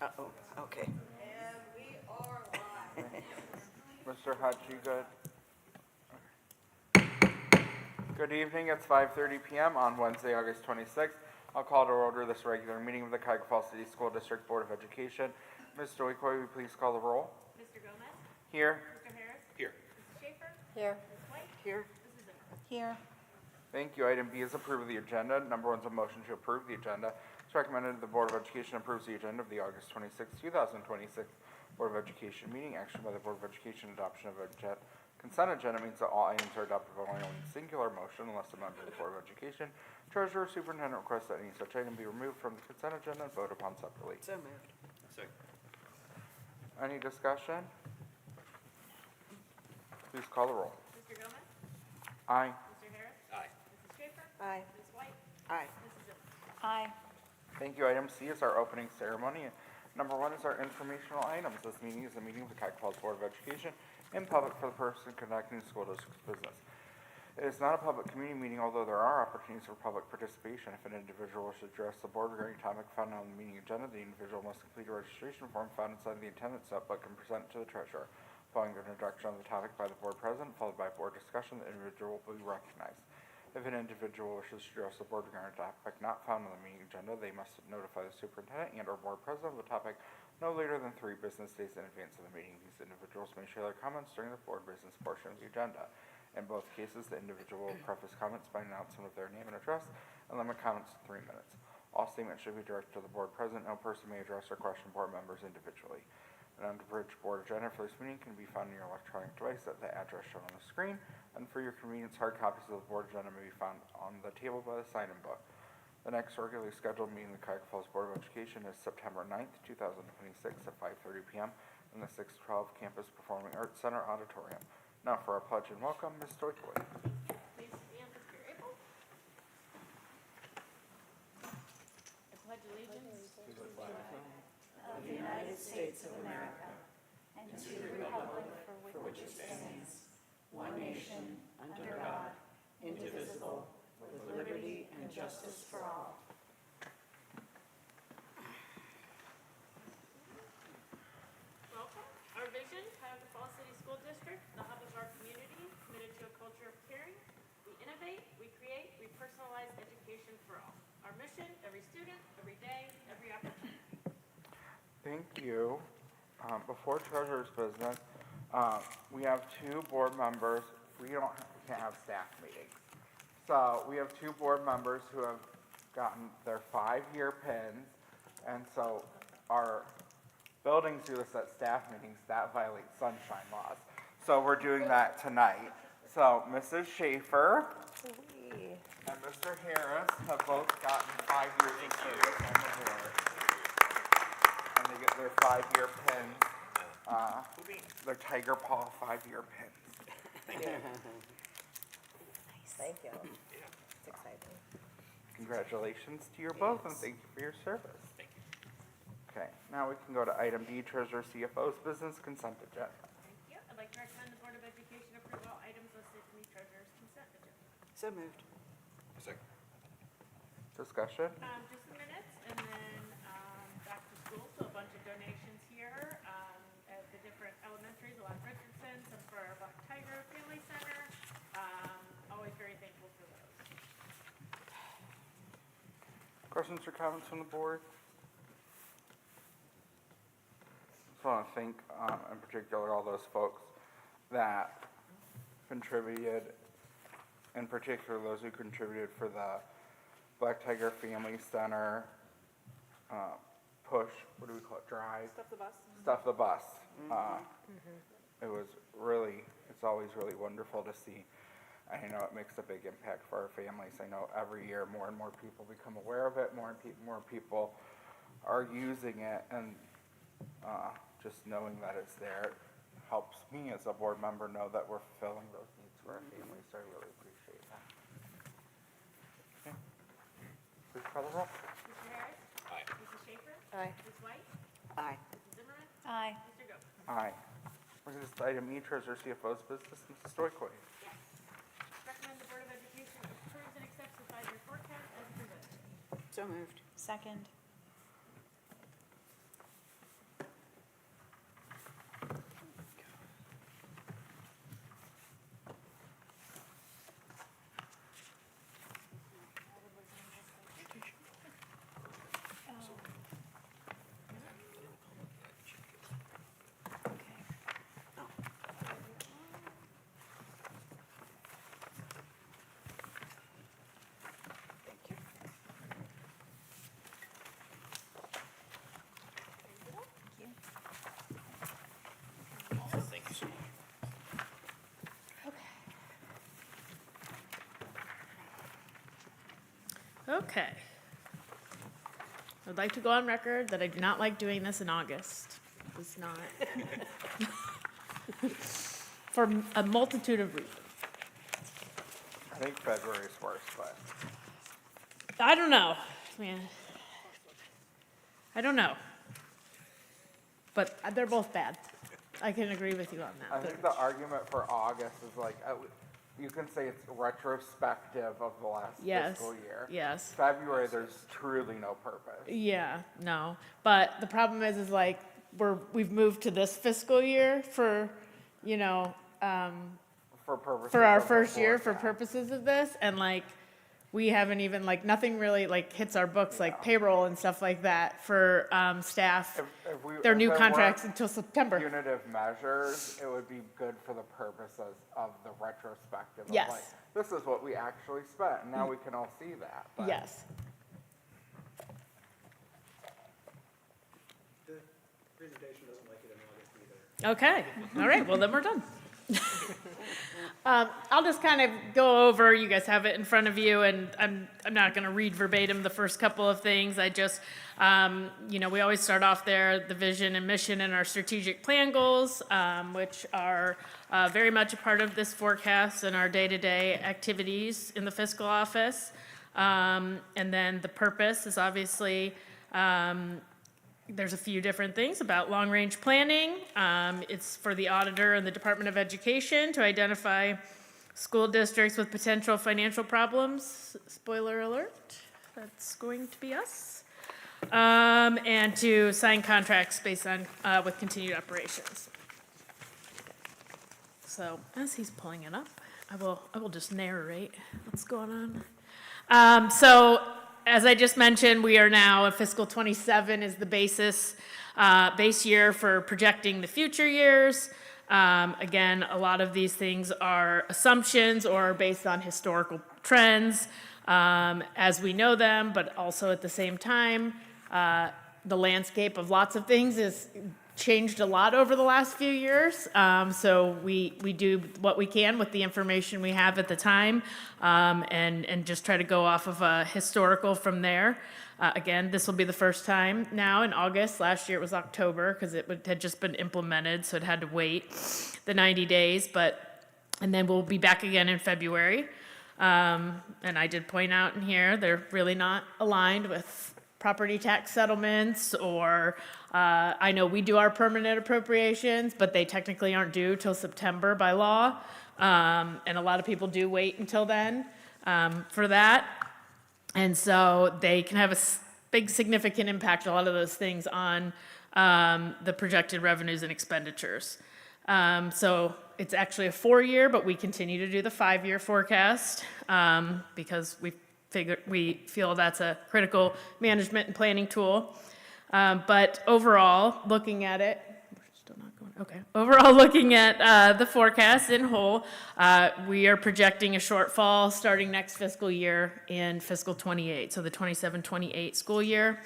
Uh-oh, okay. And we are live. Mr. Hutch, you good? Good evening, it's 5:30 PM on Wednesday, August 26th. I'll call to order this regular meeting of the Cuyahoga Falls City School District Board of Education. Ms. Stoikoy, will you please call the roll? Mr. Gomez? Here. Mr. Harris? Here. Mrs. Schaefer? Here. Ms. White? Here. Mrs. Zimmerman? Here. Thank you. Item B is approve of the agenda. Number one is a motion to approve the agenda. It's recommended the Board of Education approves the agenda of the August 26, 2026 Board of Education meeting. Action by the Board of Education, adoption of consent agenda means that all items are adopted by only one singular motion unless a member of the Board of Education, Treasurer, or Superintendent requests that any such item be removed from the consent agenda and voted upon separately. So moved. Second. Any discussion? Please call the roll. Mr. Gomez? Aye. Mr. Harris? Aye. Mrs. Schaefer? Aye. Ms. White? Aye. Mrs. Zimmerman? Aye. Thank you. Item C is our opening ceremony. Number one is our informational items. This meeting is a meeting of the Cuyahoga Falls Board of Education in public for the purpose of conducting the school district's business. It is not a public community meeting, although there are opportunities for public participation. If an individual wishes to address the board regarding a topic found on the meeting agenda, the individual must complete a registration form found inside the attendance notebook and present it to the treasurer. Following an introduction of the topic by the board president, followed by board discussion, the individual will be recognized. If an individual wishes to address the board regarding a topic not found on the meeting agenda, they must notify the superintendent and/or board president of the topic no later than 3 business days in advance of the meeting. These individuals may share their comments during the board business portion of the agenda. In both cases, the individual will preface comments by an announcement of their name and address and limit comments to 3 minutes. All statements should be directed to the board president. No person may address or question board members individually. An unabridged board agenda for this meeting can be found on your electronic device at the address shown on the screen, and for your convenience, hard copies of the board agenda may be found on the table by the sign-in book. The next regularly scheduled meeting of the Cuyahoga Falls Board of Education is September 9th, 2026 at 5:30 p.m. in the 612 Campus Performing Arts Center Auditorium. Now for our pledge and welcome, Ms. Stoikoy. Please stand if you're able. I pledge allegiance to the flag Of the United States of America and to the republic for which it stands, one nation, under God, indivisible, with liberty and justice for all. Welcome. Our vision, Cuyahoga Falls City School District, the hub of our community, committed to a culture of caring. We innovate, we create, we personalize education for all. Our mission, every student, every day, every opportunity. Thank you. Before treasurer's business, we have 2 board members. We can't have staff meetings. So we have 2 board members who have gotten their 5-year pins, and so our buildings do this at staff meetings. That violates sunshine laws. So we're doing that tonight. So Mrs. Schaefer and Mr. Harris have both gotten 5 years of service on the board. And they get their 5-year pins, their tiger paw 5-year pins. Thank you. It's exciting. Congratulations to you both, and thank you for your service. Thank you. Okay, now we can go to item D, Treasurer CFO's business consent agenda. Thank you. I'd like to recommend the Board of Education approve all items listed in the treasurer's consent agenda. So moved. Second. Discussion? Just the minutes, and then back to school, so a bunch of donations here at the different elementaries, along Richardson, some for our Black Tiger Family Center. Always very thankful for those. Questions or comments from the board? Just want to thank, in particular, all those folks that contributed, in particular those who contributed for the Black Tiger Family Center push, what do we call it, drive? Stuff the bus. Stuff the bus. It was really, it's always really wonderful to see. I know it makes a big impact for our families. I know every year more and more people become aware of it, more people are using it, and just knowing that it's there helps me as a board member know that we're fulfilling those needs for our families, so I really appreciate that. Okay. Please call the roll. Mr. Harris? Aye. Mrs. Schaefer? Aye. Ms. White? Aye. Mrs. Zimmerman? Aye. Mr. Gomez? Aye. We're going to item E, Treasurer CFO's business, Mrs. Stoikoy. Yes. Recommend the Board of Education approves and accepts the 5-year forecast as presented. So moved. Second. Okay. I'd like to go on record that I do not like doing this in August. It's not. For a multitude of reasons. I think February is worse, but I don't know, man. I don't know. But they're both bad. I can agree with you on I that. think the argument for August is like, you can say it's retrospective of the last Yes, fiscal year. yes. February, there's truly no purpose. Yeah, no. But the problem is like, we've moved to this fiscal year for, you know, For purposes for our of the first year for forecast. purposes of this, and like, we haven't even, like, nothing really like hits our books, like payroll and stuff like that for staff, their If new there contracts weren't until September. Punitive measures, it would be good for the purposes of the retrospective. Yes. Of like, this is what we actually spent, and now we can all see that. But Yes. The presentation doesn't like it in August either. Okay, all right, well, then we're done. I'll just kind of go over, you guys have it in front of you, and I'm not gonna read verbatim the first couple of things. I just, you know, we always start off there, the vision and mission and our strategic plan goals, which are very much a part of this forecast and our day-to-day activities in the fiscal office. And then the purpose is obviously, there's a few different things about long-range planning. It's for the auditor and the Department of Education to identify school districts with potential financial problems. Spoiler alert, that's going to be us. And to sign contracts based on, with continued operations. So as he's pulling it up, I will just narrate what's going on. So as I just mentioned, we are now, fiscal '27 is the base year for projecting the future years. Again, a lot of these things are assumptions or based on historical trends as we know them, but also at the same time, the landscape of lots of things is changed a lot over the last few years. So we do what we can with the information we have at the time, and just try to go off of a historical from there. Again, this will be the first time now in August. Last year it was October because had just been implemented, so it had to wait the 90 days. And then we'll be back again in February. And I did point out in here, they're really not aligned with property tax settlements or I know we do our permanent appropriations, but they technically aren't due till September by law. And a lot of people do wait until then for that. And so they can have a big significant impact, a lot of those things on the projected revenues and expenditures. So it's actually a 4-year, but we continue to do the 5-year forecast because we feel that's a critical management and planning tool. But overall, looking at it, we're still not going, okay. Overall, looking at the forecast in whole, we are projecting a shortfall starting next fiscal year in fiscal '28, so the 27-28 school year.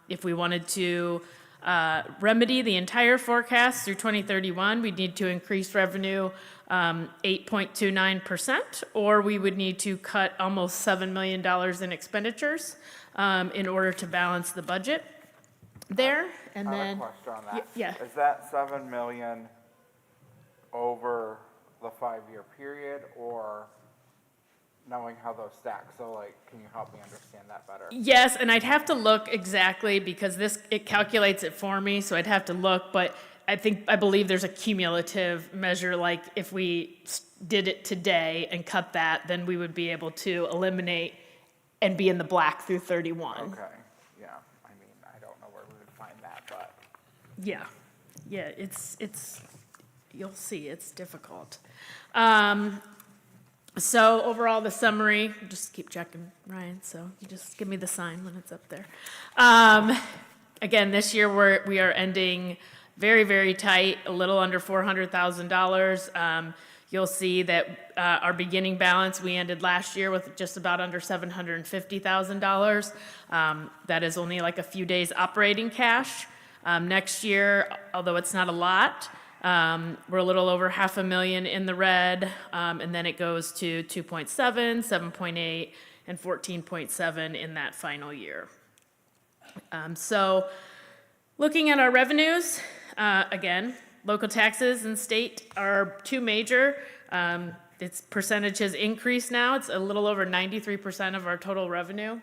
If we wanted to remedy the entire forecast through 2031, we'd need to increase revenue 8.29%, or we would need to cut almost $7 million in expenditures in order to balance the budget there. And I have then, a question on that. yeah. Is that 7 million over the 5-year period, or knowing how those stack? So like, can you help me understand that better? Yes, and I'd have to look exactly because it calculates it for me, so I'd have to look, but I believe there's a cumulative measure, like if we did it today and cut that, then we would be able to eliminate and be in the black through 31. Okay, yeah. I mean, I don't know where we would find that, but Yeah, it's, you'll see, it's difficult. So overall, the summary, just keep checking, Ryan, so you just give me the sign when it's up there. Again, this year we are ending very, very tight, a little under $400,000. You'll see that our beginning balance, we ended last year with just about under $750,000. That is only like a few days operating cash. Next year, although it's not a lot, we're a little over $500,000 in the red, and then it goes to 2.7, 7.8, and 14.7 in that final year. So looking at our revenues, again, local taxes and state are two major. Its percentage has increased now. It's a little over 93% of our total revenue.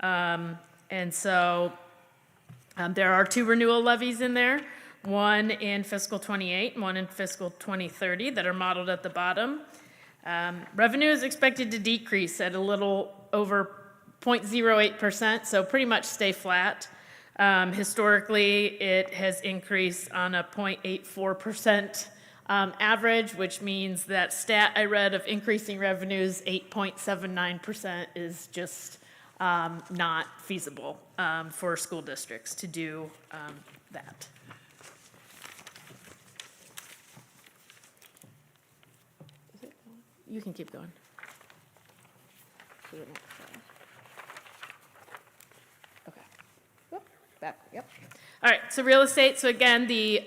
And so there are two renewal levies in there, one in fiscal 28 and one in fiscal 2030 that are modeled at the bottom. Revenue is expected to decrease at a little over 0.08%, so pretty much stay flat. Historically, it has increased on a 0.84% average, which means that stat I read of increasing revenues 8.79% is just not feasible for school districts to do that. You can keep going. To the next slide. Okay. Whoop, back, yep. All right, so real estate, so again, the,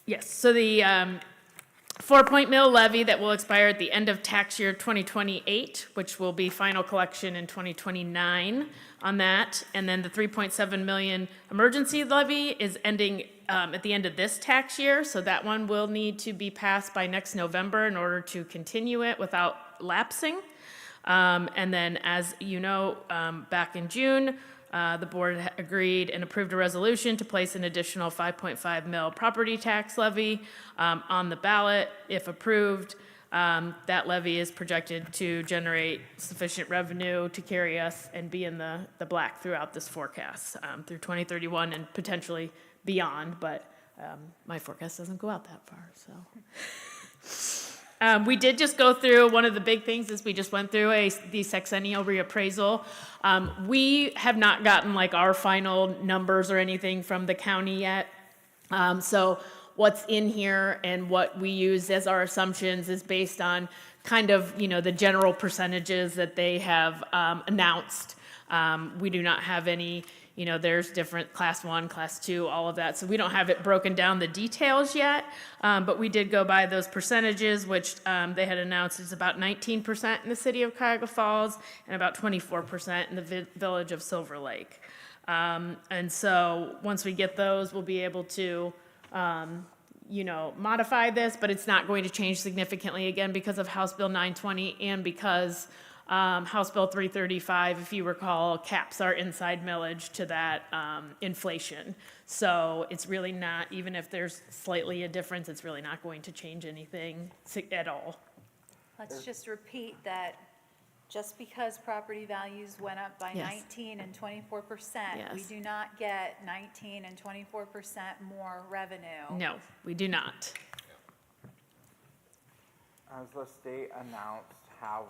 yes, so the 4-point mill levy that will expire at the end of tax year 2028, which will be final collection in 2029 on that. And then the 3.7 million emergency levy is ending at the end of this tax year. So that one will need to be passed by next November in order to continue it without lapsing. And then, as you know, back in June, the board agreed and approved a resolution to place an additional 5.5 mil property tax levy on the ballot. If approved, that levy is projected to generate sufficient revenue to carry us and be in the black throughout this forecast through 2031 and potentially beyond, but my forecast doesn't go out that far, so. We did just go through, one of the big things is we just went through the sexennial reappraisal. We have not gotten like our final numbers or anything from the county yet. So what's in here and what we use as our assumptions is based on kind of, you know, the general percentages that they have announced. We do not have any, you know, there's different class 1, class 2, all of that. So we don't have it broken down the details yet, but we did go by those percentages, which they had announced is about 19% in the city of Cuyahoga Falls and about 24% in the village of Silver Lake. And so once we get those, we'll be able to, you know, modify this, but it's not going to change significantly again because of House Bill 920 and because House Bill 335, if you recall, caps our inside millage to that inflation. So it's really not, even if there's slightly a difference, it's really not going to change anything at all. Let's just repeat that just because property values went up by Yes. 19 and 24%, we Yes. do not get 19 and 24% more revenue. No, we do not. Has the state announced how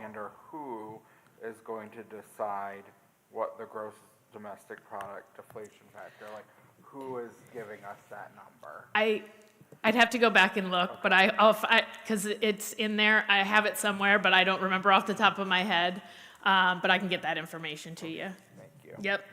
and or who is going to decide what the gross domestic product deflation factor, like who is giving us that number? I'd have to go back and look, but because it's in there, I have it somewhere, but I don't remember off the top of my head. But I can get that information to you. Thank you. Yep.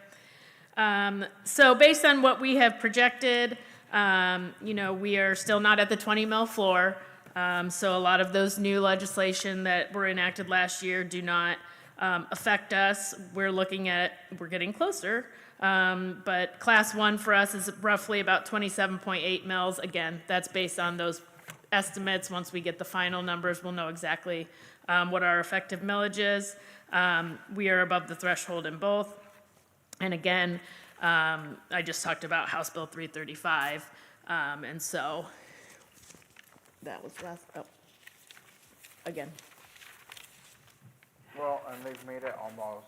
So based on what we have projected, you know, we are still not at the 20 mil floor. So a lot of those new legislation that were enacted last year do not affect us. We're getting closer. But class 1 for us is roughly about 27.8 mils. Again, that's based on those estimates. Once we get the final numbers, we'll know exactly what our effective millage is. We are above the threshold in both. And again, I just talked about House Bill 335. And so that was again. Well, and they've made it almost,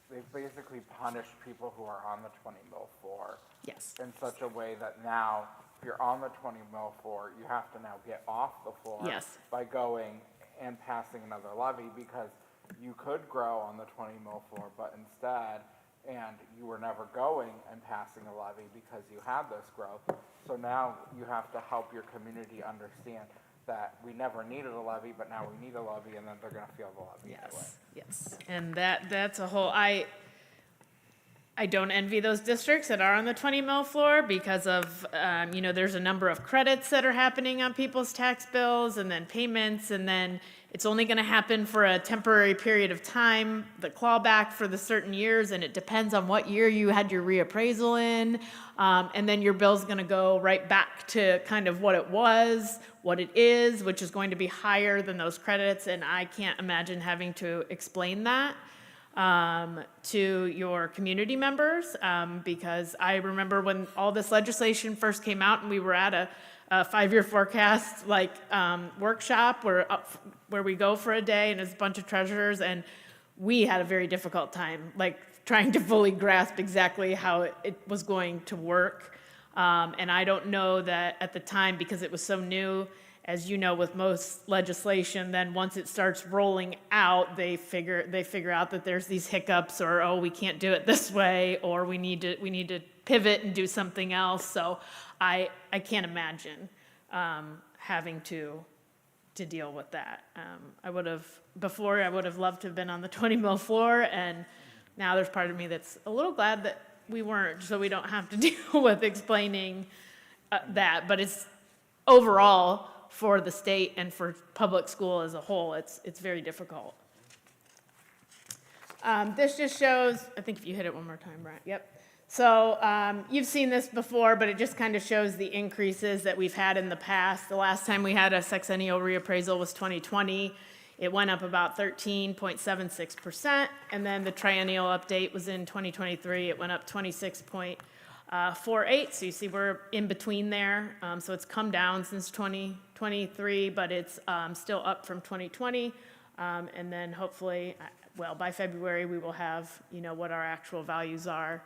they've basically punished people who are on the 20 mil floor Yes. in such a way that now, if you're on the 20 mil floor, you have to now get off the floor Yes. by going and passing another levy, because you could grow on the 20 mil floor, but instead, and you were never going and passing a levy because you had this growth. So now you have to help your community understand that we never needed a levy, but now we need a levy, and then they're gonna feel the levy anyway. Yes. And that's a whole, I don't envy those districts that are on the 20 mil floor because of, there's a number of credits that are happening on people's tax bills and then payments, and then it's only going to happen for a temporary period of time, the clawback for the certain years, and it depends on what year you had your reappraisal in, and then your bill's going to go right back to kind of what it was, what it is, which is going to be higher than those credits, and I can't imagine having to explain that to your community members, because I remember when all this legislation first came out and we were at a 5-year forecast workshop where we go for a day and there's a bunch of treasurers, and we had a very difficult time trying to fully grasp exactly how it was going to work. And I don't know that at the time, because it was so new, as you know, with most legislation, then once it starts rolling out, they figure out that there's these hiccups, or, oh, we can't do it this way, or we need to pivot and do something else. So I can't imagine having to deal with that. I would have loved to have been on the 20 mil floor, and now there's part of me that's a little glad that we weren't, so we don't have to deal with explaining that. But it's overall, for the state and for public school as a whole, it's very difficult. This just shows, I think if you hit it one more time, Brent, yep. So you've seen this before, but it just kind of shows the increases that we've had in the past. The last time we had a sexennial reappraisal was 2020. It went up about 13.76%, and then the triennial update was in 2023. It went up 26.48, so you see we're in between there. So it's come down since 2023, but it's still up from 2020. And then hopefully, by February, we will have, what our actual values are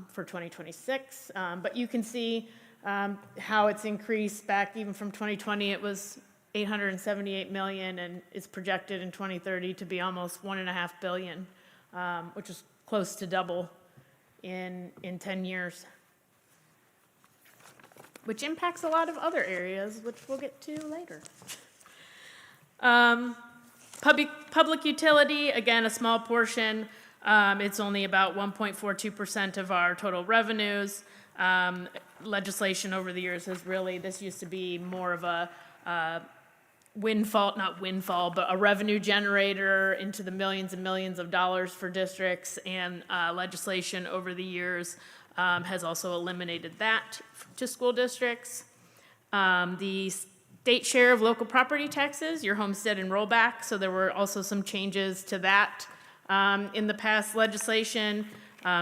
for 2026. But you can see how it's increased back even from 2020. It was $878 million, and it's projected in 2030 to be almost $1.5 billion, which is close to double in 10 years, which impacts a lot of other areas, which we'll get to later. Public utility, again, a small portion. It's only about 1.42% of our total revenues. Legislation over the years has really, this used to be more of a not windfall, but a revenue generator into the millions and millions of dollars for districts, and legislation over the years has also eliminated that to school districts. The state share of local property taxes, your homestead and rollback, so there were also some changes to that in the past legislation.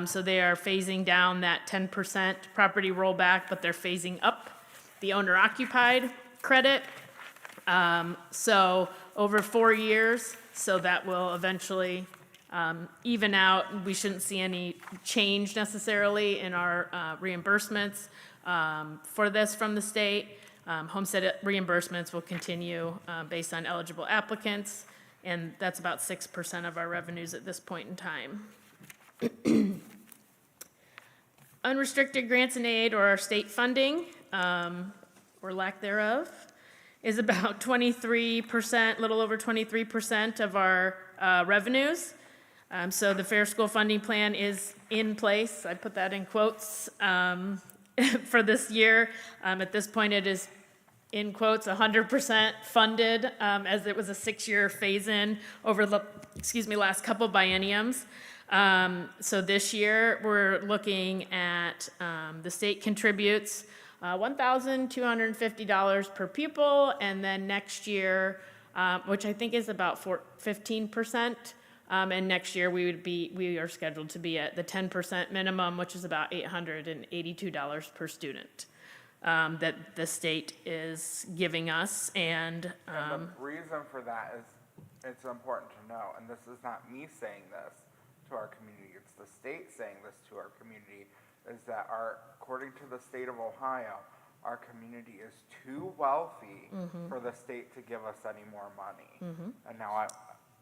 So they are phasing down that 10% property rollback, but they're phasing up the owner-occupied credit. So over 4 years, so that will eventually even out. We shouldn't see any change necessarily in our reimbursements for this from the state. Homestead reimbursements will continue based on eligible applicants, and that's about 6% of our revenues at this point in time. Unrestricted grants and aid, or our state funding, or lack thereof, is about 23%, little over 23% of our revenues. So the Fair School Funding Plan is in place. I put that in quotes for this year. At this point, it is, in quotes, 100% funded, as it was a 6-year phase-in over the, last couple bienniums. So this year, we're looking at, the state contributes $1,250 per pupil, and then next year, which I think is about 15%, and next year we are scheduled to be at the 10% minimum, which is about $882 per student that the state is giving us. And the reason for that is it's important to know, and this is not me saying this to our community, it's the state saying this to our community, is that according to the state of Ohio, our community is too wealthy for the state to give us any more money. And now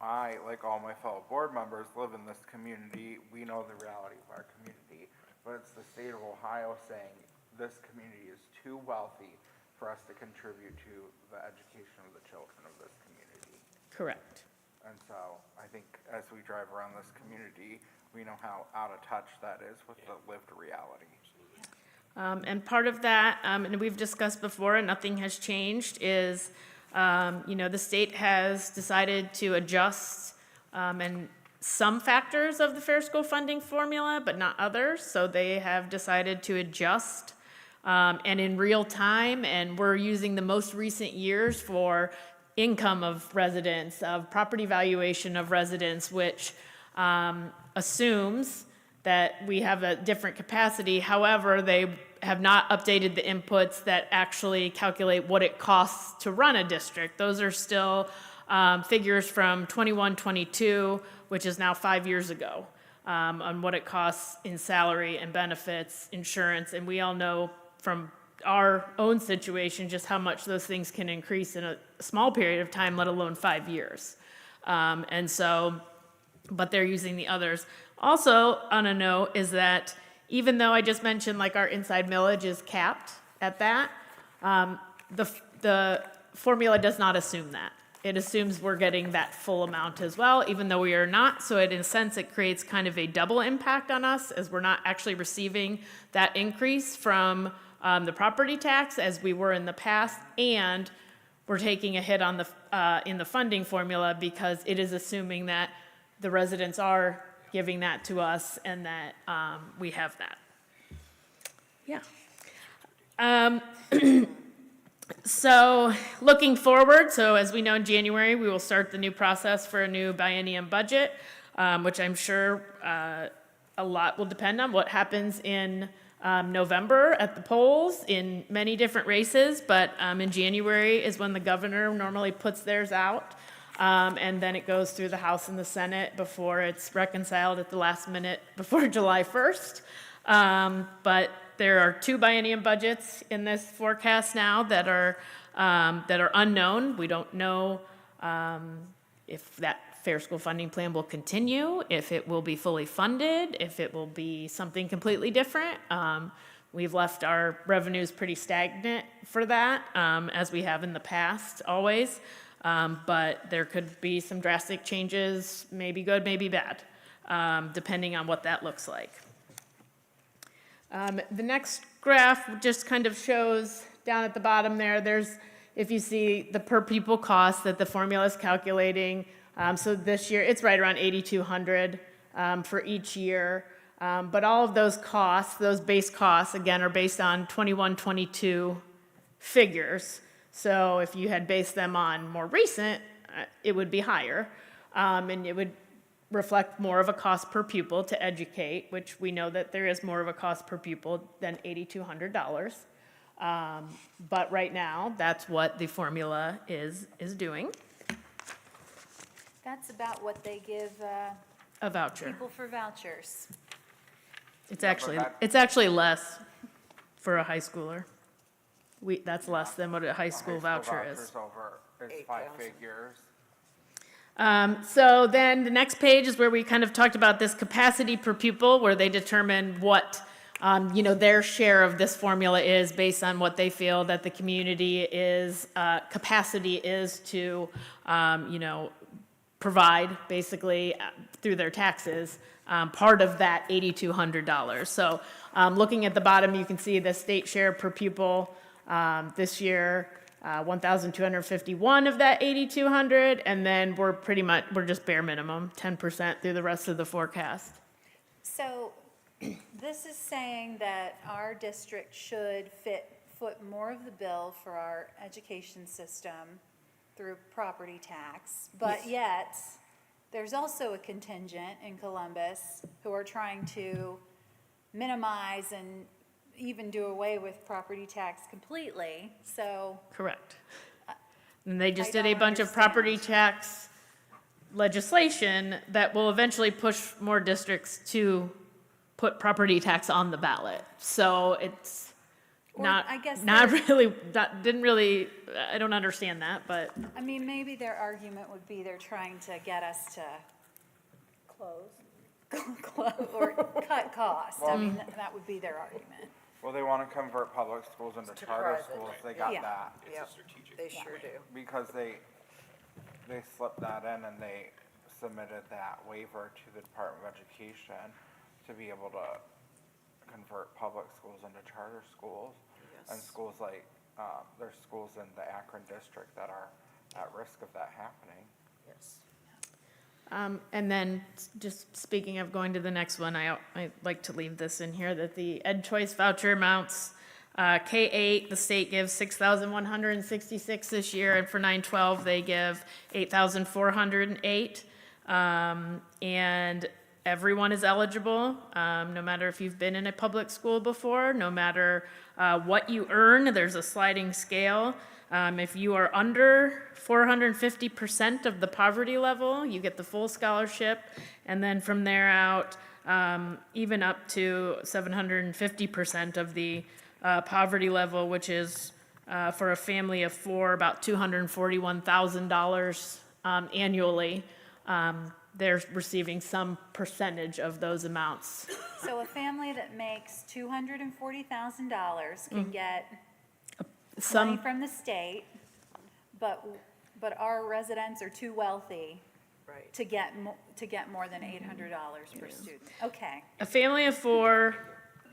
I, like all my fellow board members, live in this community. We know the reality of our community, but it's the state of Ohio saying this community is too wealthy for us to contribute to the education of the children of this community. correct. And so I think as we drive around this community, we know how out of touch that is with the lived reality. And part of that, and we've discussed before, and nothing has changed, is, the state has decided to adjust and some factors of the Fair School funding formula, but not others. So they have decided to adjust and in real time, and we're using the most recent years for income of residents, of property valuation of residents, which assumes that we have a different capacity. However, they have not updated the inputs that actually calculate what it costs to run a district. Those are still figures from 21-22, which is now 5 years ago, on what it costs in salary and benefits, insurance, and we all know from our own situation just how much those things can increase in a small period of time, let alone 5 years. And so, but they're using the others. Also, on a note, is that even though I just mentioned like our inside millage is capped at that, the formula does not assume that. It assumes we're getting that full amount as well, even though we are not. So in a sense, it creates kind of a double impact on us, as we're not actually receiving that increase from the property tax as we were in the past, and we're taking a hit on the in the funding formula because it is assuming that the residents are giving that to us and that we have that. Yeah. So looking forward, so as we know in January, we will start the new process for a new biennium budget, which I'm sure a lot will depend on what happens in November at the polls in many different races, but in January is when the governor normally puts theirs out. And then it goes through the House and the Senate before it's reconciled at the last minute before July 1st. But there are 2 biennium budgets in this forecast now that are unknown. We don't know if that Fair School funding plan will continue, if it will be fully funded, if it will be something completely different. We've left our revenues pretty stagnant for that, as we have in the past always. But there could be some drastic changes, maybe good, maybe bad, depending on what that looks like. The next graph just kind of shows down at the bottom there's, if you see the per pupil cost that the formula is calculating. So this year, it's right around $8,200 for each year. But all of those costs, those base costs, again, are based on 21-22 figures. So if you had based them on more recent, it would be higher. And it would reflect more of a cost per pupil to educate, which we know that there is more of a cost per pupil than $8,200. But right now, that's what the formula is doing. That's about what they give A voucher. people for vouchers. It's actually less for a high schooler. That's less than what a high school voucher is. It's 5 figures. So then the next page is where we kind of talked about this capacity per pupil, where they determine what, their share of this formula is based on what they feel that the community is, capacity is to, provide basically through their taxes, part of that $8,200. So looking at the bottom, you can see the state share per pupil this year. 1,251 of that 8,200, and then we're just bare minimum, 10% through the rest of the forecast. So this is saying that our district should foot more of the bill for our education system through property tax, but yet there's also a contingent in Columbus who are trying to minimize and even do away with property tax completely, so. Correct. And they just I did a don't bunch of property understand. tax legislation that will eventually push more districts to put property tax on the ballot. So it's Or not, I guess not they're- really, that didn't really, I don't understand that, but I mean, maybe their argument would be they're trying to get us to close or cut costs. I mean, that would be their argument. Well, they want to convert public schools into charter schools, they got Yeah. that. Yep, they sure do. Because they slipped that in and they submitted that waiver to the Department of Education to be able to convert public schools into charter schools. And schools like, there's schools in the Akron district that are at risk of that happening. Yes. And then, just speaking of going to the next one, I like to leave this in here, that the Ed Choice voucher amounts, K-8, the state gives 6,166 this year, and for 9-12, they give 8,408. And everyone is eligible, no matter if you've been in a public school before, no matter what you earn, there's a sliding scale. If you are under 450% of the poverty level, you get the full scholarship, and then from there out, even up to 750% of the poverty level, which is for a family of 4, about $241,000 annually. They're receiving some percentage of those amounts. So a family that makes $240,000 can get money Some, from the state, but our residents are too wealthy Right. to get more than $800 per student. Okay. a family of 4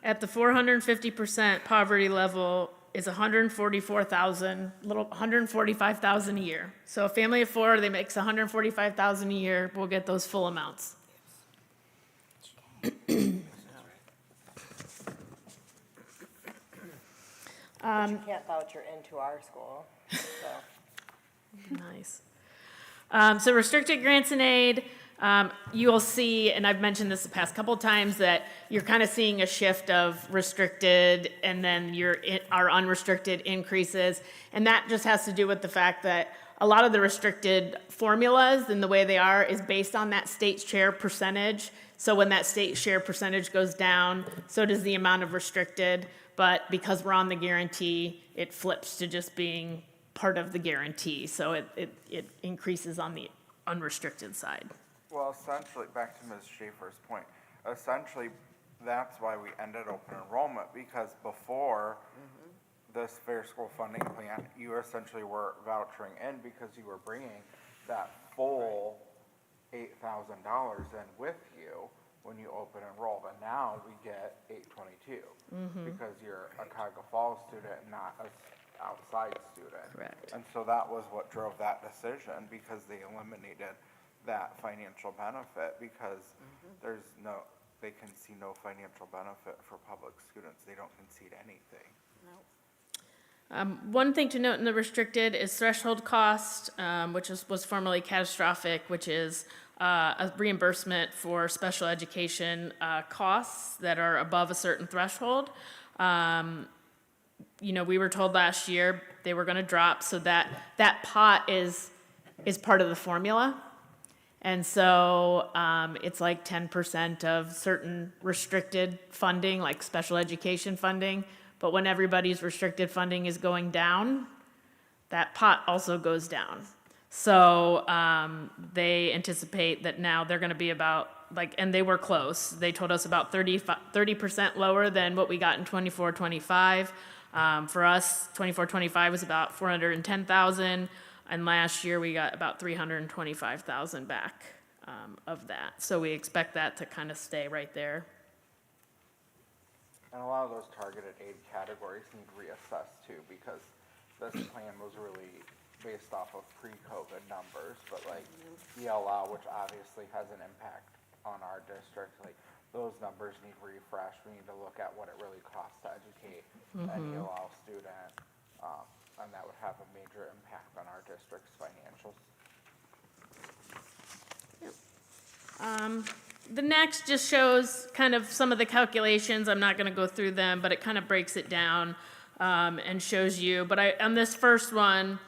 at the 450% poverty level is $145,000 a year. So a family of 4, they makes $145,000 a year, will get those full amounts. But you can't voucher into our school, so. Nice. So restricted grants and aid, you'll see, and I've mentioned this the past couple of times, that you're kind of seeing a shift of restricted and then our unrestricted increases. And that just has to do with the fact that a lot of the restricted formulas and the way they are is based on that state share percentage. So when that state share percentage goes down, so does the amount of restricted. But because we're on the guarantee, it flips to just being part of the guarantee. So it increases on the unrestricted side. Well, essentially, back to Ms. Schaefer's point, essentially, that's why we ended open enrollment, because before this Fair School Funding Plan, you essentially were vouchering in because you were bringing that full $8,000 in with you when you open enrolled, and now we get $822 because you're a Cuyahoga Falls student, not a outside student. Correct. And so that was what drove that decision, because they eliminated that financial benefit, because they can see no financial benefit for public students. They don't concede anything. One thing to note in the restricted is threshold cost, which was formerly catastrophic, which is a reimbursement for special education costs that are above a certain threshold. We were told last year they were going to drop, so that pot is part of the formula. And so it's like 10% of certain restricted funding, like special education funding. But when everybody's restricted funding is going down, that pot also goes down. So they anticipate that now they're going to be about, and they were close. They told us about 30% lower than what we got in 24-25. For us, 24-25 was about $410,000, and last year we got about $325,000 back of that. So we expect that to kind of stay right there. And a lot of those targeted aid categories need reassessed too, because this plan was really based off of pre-COVID numbers, but like ELL, which obviously has an impact on our district, like those numbers need refreshed. We need to look at what it really costs to educate an ELL student, and that would have a major impact on our district's financials. The next just shows kind of some of the calculations. I'm not going to go through them, but it kind of breaks it down and shows you. But on this first one,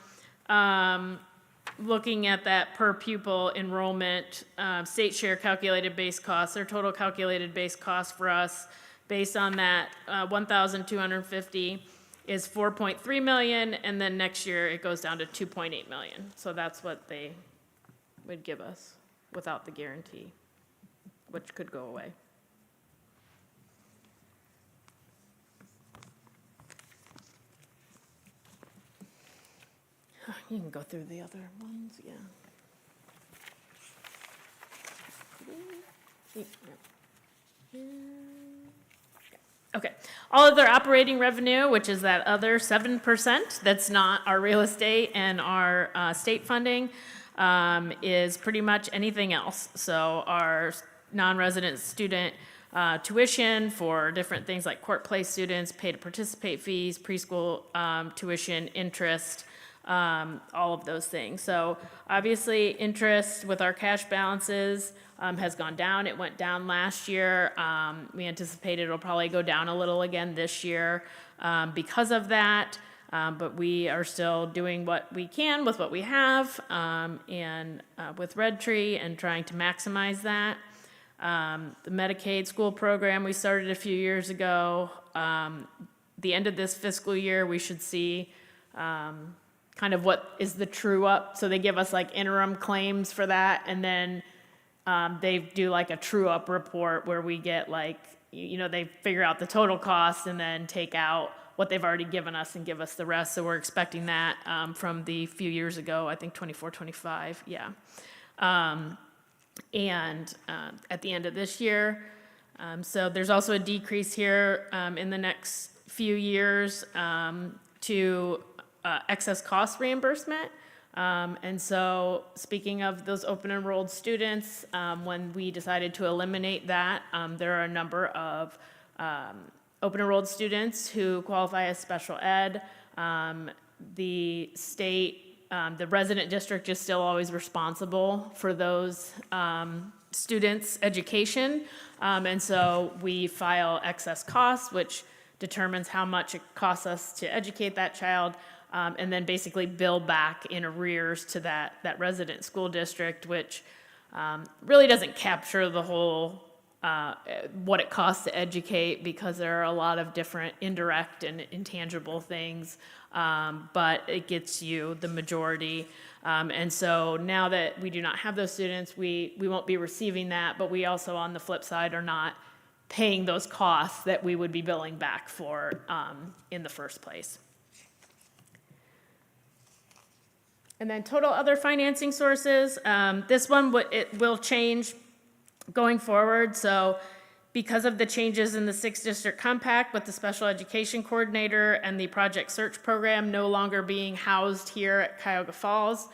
looking at that per pupil enrollment, state share calculated base costs, their total calculated base cost for us based on that 1,250 is 4.3 million, and then next year it goes down to 2.8 million. So that's what they would give us without the guarantee, which could go away. You can go through the other ones, yeah. Okay, all of their operating revenue, which is that other 7% that's not our real estate and our state funding, is pretty much anything else. So our non-resident student tuition for different things like court place students, pay to participate fees, preschool tuition, interest, all of those things. So obviously, interest with our cash balances has gone down. It went down last year. We anticipate it'll probably go down a little again this year because of that. But we are still doing what we can with what we have and with Red Tree and trying to maximize that. The Medicaid school program we started a few years ago. The end of this fiscal year, we should see kind of what is the true up. So they give us like interim claims for that, and then they do like a true up report where we get like, they figure out the total cost and then take out what they've already given us and give us the rest. So we're expecting that from the few years ago, I think 24, 25, yeah. And at the end of this year. So there's also a decrease here in the next few years to excess cost reimbursement. And so speaking of those open enrolled students, when we decided to eliminate that, there are a number of open enrolled students who qualify as special ed. The state, the resident district is still always responsible for those students' education. And so we file excess costs, which determines how much it costs us to educate that child, and then basically bill back in arrears to that resident school district, which really doesn't capture the whole what it costs to educate, because there are a lot of different indirect and intangible things, but it gets you the majority. And so now that we do not have those students, we won't be receiving that, but we also, on the flip side, are not paying those costs that we would be billing back for in the first place. And then total other financing sources. This one, it will change going forward. So because of the changes in the 6th District Compact with the Special Education Coordinator and the Project Search Program no longer being housed here at Cuyahoga Falls.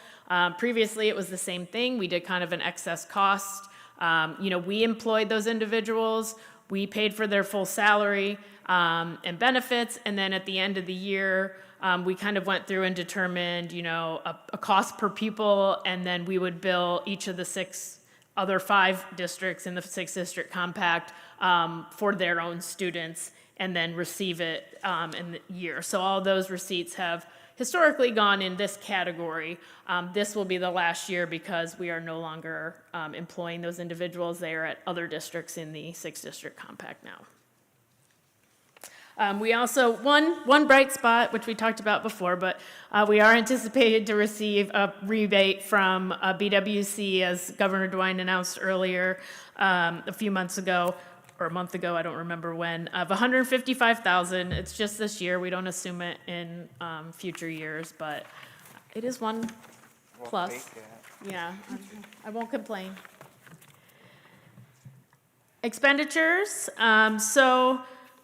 Previously, it was the same thing. We did kind of an excess cost. We employed those individuals. We paid for their full salary and benefits. And then at the end of the year, we kind of went through and determined, a cost per pupil, and then we would bill each of the other 5 districts in the 6th District Compact for their own students, and then receive it in the year. So all those receipts have historically gone in this category. This will be the last year because we are no longer employing those individuals. They are at other districts in the 6th District Compact now. We also, one bright spot, which we talked about before, but we are anticipated to receive a rebate from BWC, as Governor DeWine announced earlier a few months ago, or a month ago, I don't remember when, of $155,000. It's just this year. We don't assume it in future years, but it is one plus. We'll take it. Yeah, I won't complain. Expenditures.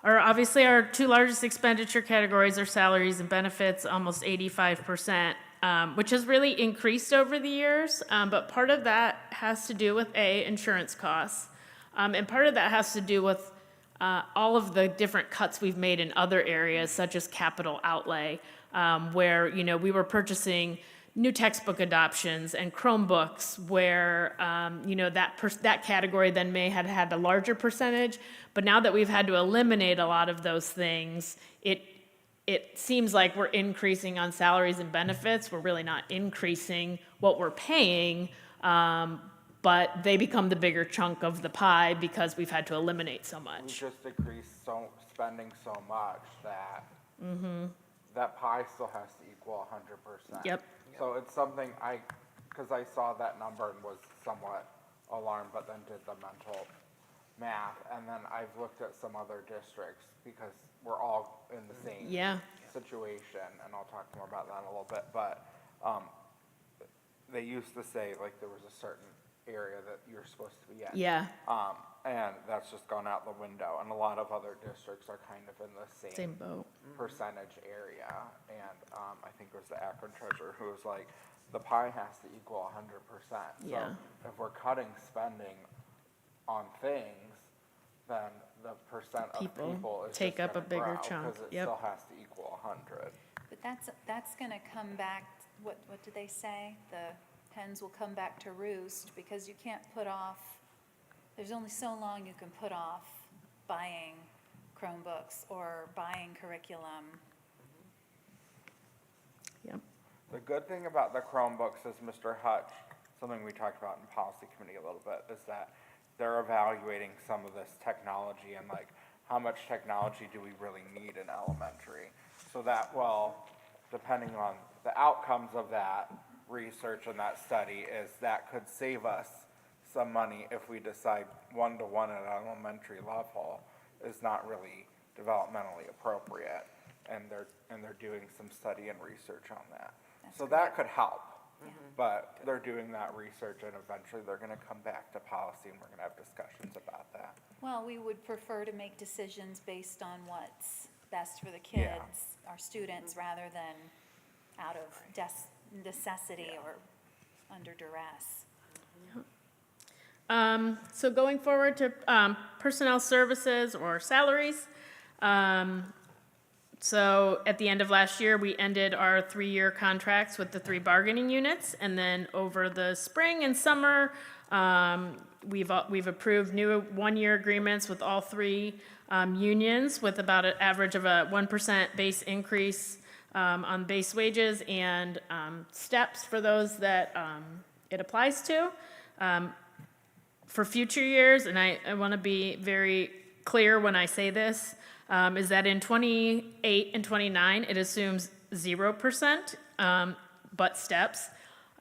Obviously, our 2 largest expenditure categories are salaries and benefits, almost 85%, which has really increased over the years. But part of that has to do with insurance costs. And part of that has to do with all of the different cuts we've made in other areas, such as capital outlay, where, we were purchasing new textbook adoptions and Chromebooks, where, that category then may have had a larger percentage. But now that we've had to eliminate a lot of those things, it seems like we're increasing on salaries and benefits. We're really not increasing what we're paying, but they become the bigger chunk of the pie because we've had to eliminate so much. We just decreased spending so much that that pie still has to equal 100%. Yep. So it's something because I saw that number and was somewhat alarmed, but then did the mental math, and then I've looked at some other districts because we're all in the same situation, and I'll talk more about that in a little bit, but they used to say like there was a certain area that you're supposed to be in. Yeah, And that's just gone out the window, and a lot of other districts are kind of in the same boat. percentage area. And, I think it was the Akron treasurer who was like, the pie has to equal 100%. Yeah. So if we're cutting spending on things, then the percent of People people is take just up a gonna bigger grow, chunk, because it yep. still has to equal 100. But that's gonna come back, what do they say? The hens will come back to roost, because you can't put off, there's only so long you can put off buying Chromebooks or buying curriculum. Yep. The good thing about the Chromebooks is Mr. Hutch, something we talked about in policy committee a little bit, is that they're evaluating some of this technology and like, how much technology do we really need in elementary? So that, well, depending on the outcomes of that research and that study, is that could save us some money if we decide one-to-one at an elementary level is not really developmentally appropriate. And they're doing some study and research on that. So that could help. But they're doing that research, and eventually they're gonna come back to policy, and we're gonna have discussions about that. Well, we would prefer to make decisions based on what's best for the Yeah. kids, our students, rather than out of necessity or under duress. So going forward to personnel services or salaries. So at the end of last year, we ended our 3-year contracts with the 3 bargaining units. And then over the spring and summer, we've approved new 1-year agreements with all 3 unions with about an average of a 1% base increase on base wages and steps for those that it applies to. For future years, and I want to be very clear when I say this, is that in 28 and 29, it assumes 0%, but steps.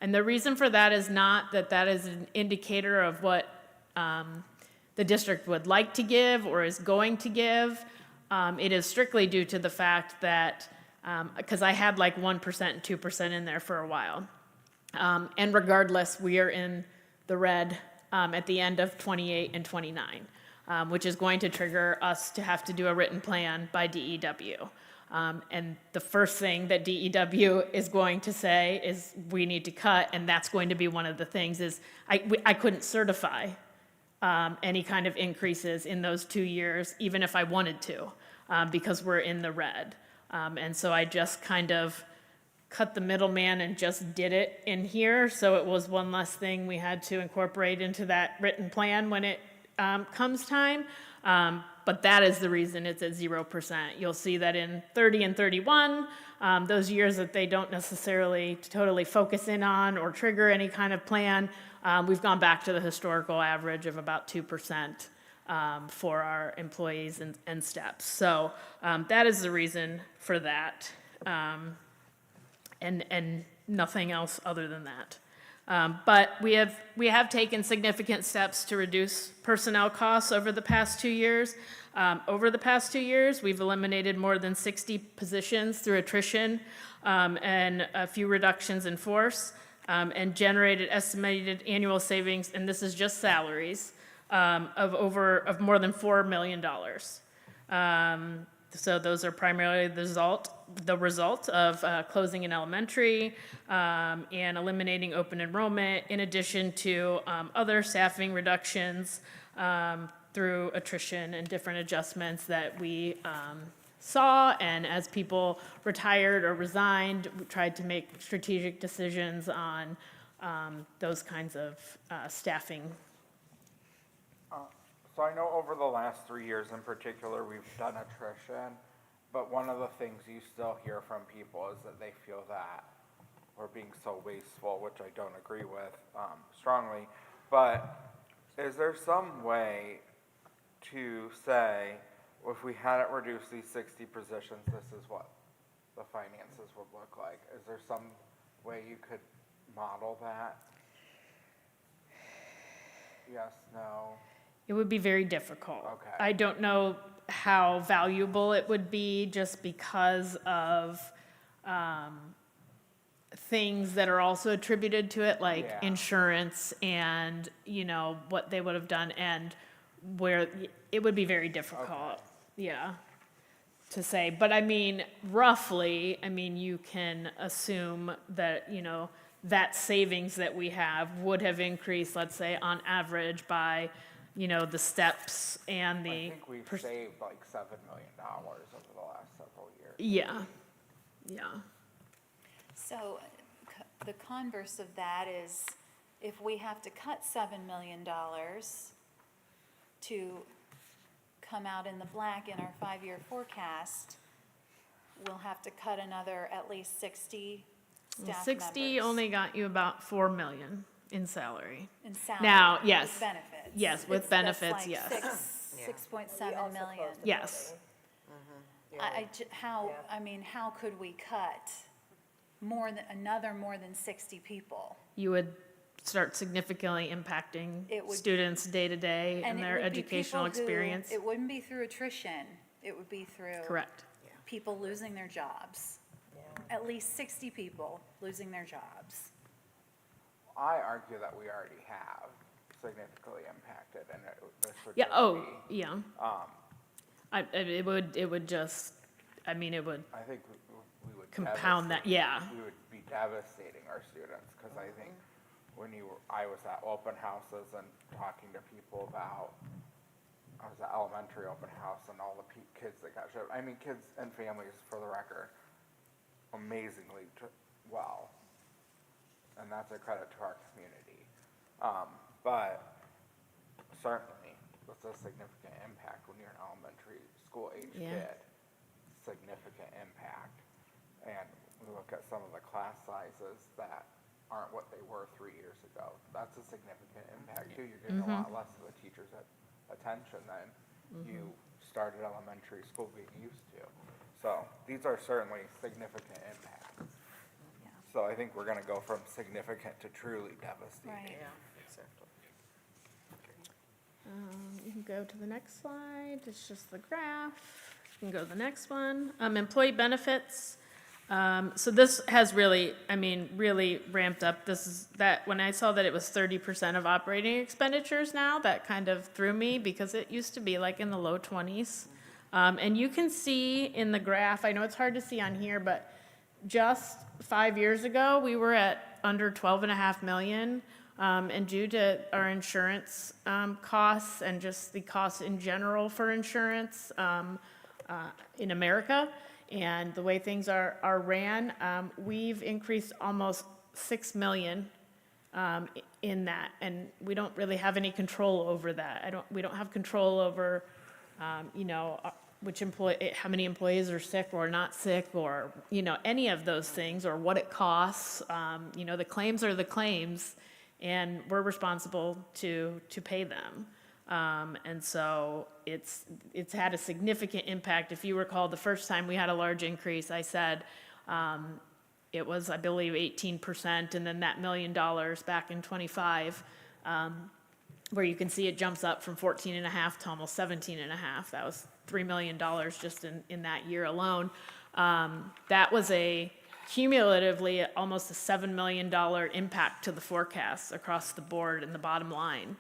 And the reason for that is not that that is an indicator of what the district would like to give or is going to give. It is strictly due to the fact that, because I had like 1% and 2% in there for a while. And regardless, we are in the red at the end of 28 and 29. Which is going to trigger us to have to do a written plan by DEW. And the first thing that DEW is going to say is we need to cut, and that's going to be one of the things is I couldn't certify any kind of increases in those 2 years, even if I wanted to, because we're in the red. And so I just kind of cut the middleman and just did it in here, so it was one less thing we had to incorporate into that written plan when it comes time, but that is the reason it's at 0%. You'll see that in 30 and 31, those years that they don't necessarily totally focus in on or trigger any kind of plan, we've gone back to the historical average of about 2% for our employees and steps. So that is the reason for that, and nothing else other than that. But we have taken significant steps to reduce personnel costs over the past 2 years. We've eliminated more than 60 positions through attrition and a few reductions in force, and generated estimated annual savings, and this is just salaries, of more than $4 million. So those are primarily the result of closing an elementary and eliminating open enrollment, in addition to other staffing reductions through attrition and different adjustments that we saw. And as people retired or resigned, we tried to make strategic decisions on those kinds of staffing. So I know over the last 3 years in particular, we've done attrition, but one of the things you still hear from people is that they feel that we're being so wasteful, which I don't agree with strongly. But is there some way to say, well, if we hadn't reduced these 60 positions, this is what the finances would look like? Is there some way you could model that? Yes, no? It would be very difficult. Okay. I don't know how valuable it would be just because of things that are also attributed to it, like Yeah. insurance and, what they would have done, and where it would be very difficult, yeah, to say. But I mean, roughly, you can assume that, that savings that we have would have increased, let's say, on average by, the steps and I the. think we've saved like $7 million over the last several years. Yeah, yeah. So the converse of that is if we have to cut $7 million to come out in the black in our 5-year forecast, we'll have to cut another at least 60 staff members. 60 only got you about 4 million in salary. In salary. Now, yes. With benefits. Yes, with That's benefits, like yes. Yeah. 6.7 We also million. closed the Yes. building. How could we cut more than 60 people? You would start significantly impacting It would- students' day-to-day and it their would be educational people who- experience. It wouldn't be through attrition, it would be through. Correct. People losing their jobs. At least 60 people losing their jobs. I argue that we already have significantly impacted, and this would Yeah, just be, yeah. It would just, it would I think we would. compound that, devastate- yeah. We would be devastating our students, because I think I was at open houses and talking to people about, I was at elementary open house and all the kids that got showed, kids and families, for the record, amazingly well. And that's a credit to our community. But certainly, it's a significant impact when you're an elementary school age Yeah. kid. Significant impact. And we look at some of the class sizes that aren't what they were 3 years ago. That's a significant impact too. You're getting a lot less of the teachers' attention than you started elementary school being used to. So these are certainly significant impacts. Yeah. So I think we're gonna go from significant to truly devastating. Right. Exactly. You can go to the next slide, it's just the graph. You can go to the next one. Employee benefits. So this has really ramped up. When I saw that it was 30% of operating expenditures now, that kind of threw me, because it used to be like in the low 20s. And you can see in the graph, I know it's hard to see on here, but just 5 years ago, we were at under 12.5 million. And due to our insurance costs and just the costs in general for insurance in America, and the way things are ran, we've increased almost 6 million in that, and we don't really have any control over that. We don't have control over, how many employees are sick or not sick, or, any of those things, or what it costs. The claims are the claims, and we're responsible to pay them. And so it's had a significant impact. If you recall, the first time we had a large increase, I said it was, I believe, 18%, and then that $1 million back in '25, where you can see it jumps up from 14.5 to almost 17.5. That was $3 million just in that year alone. That was cumulatively almost a $7 million impact to the forecast across the board in the bottom line.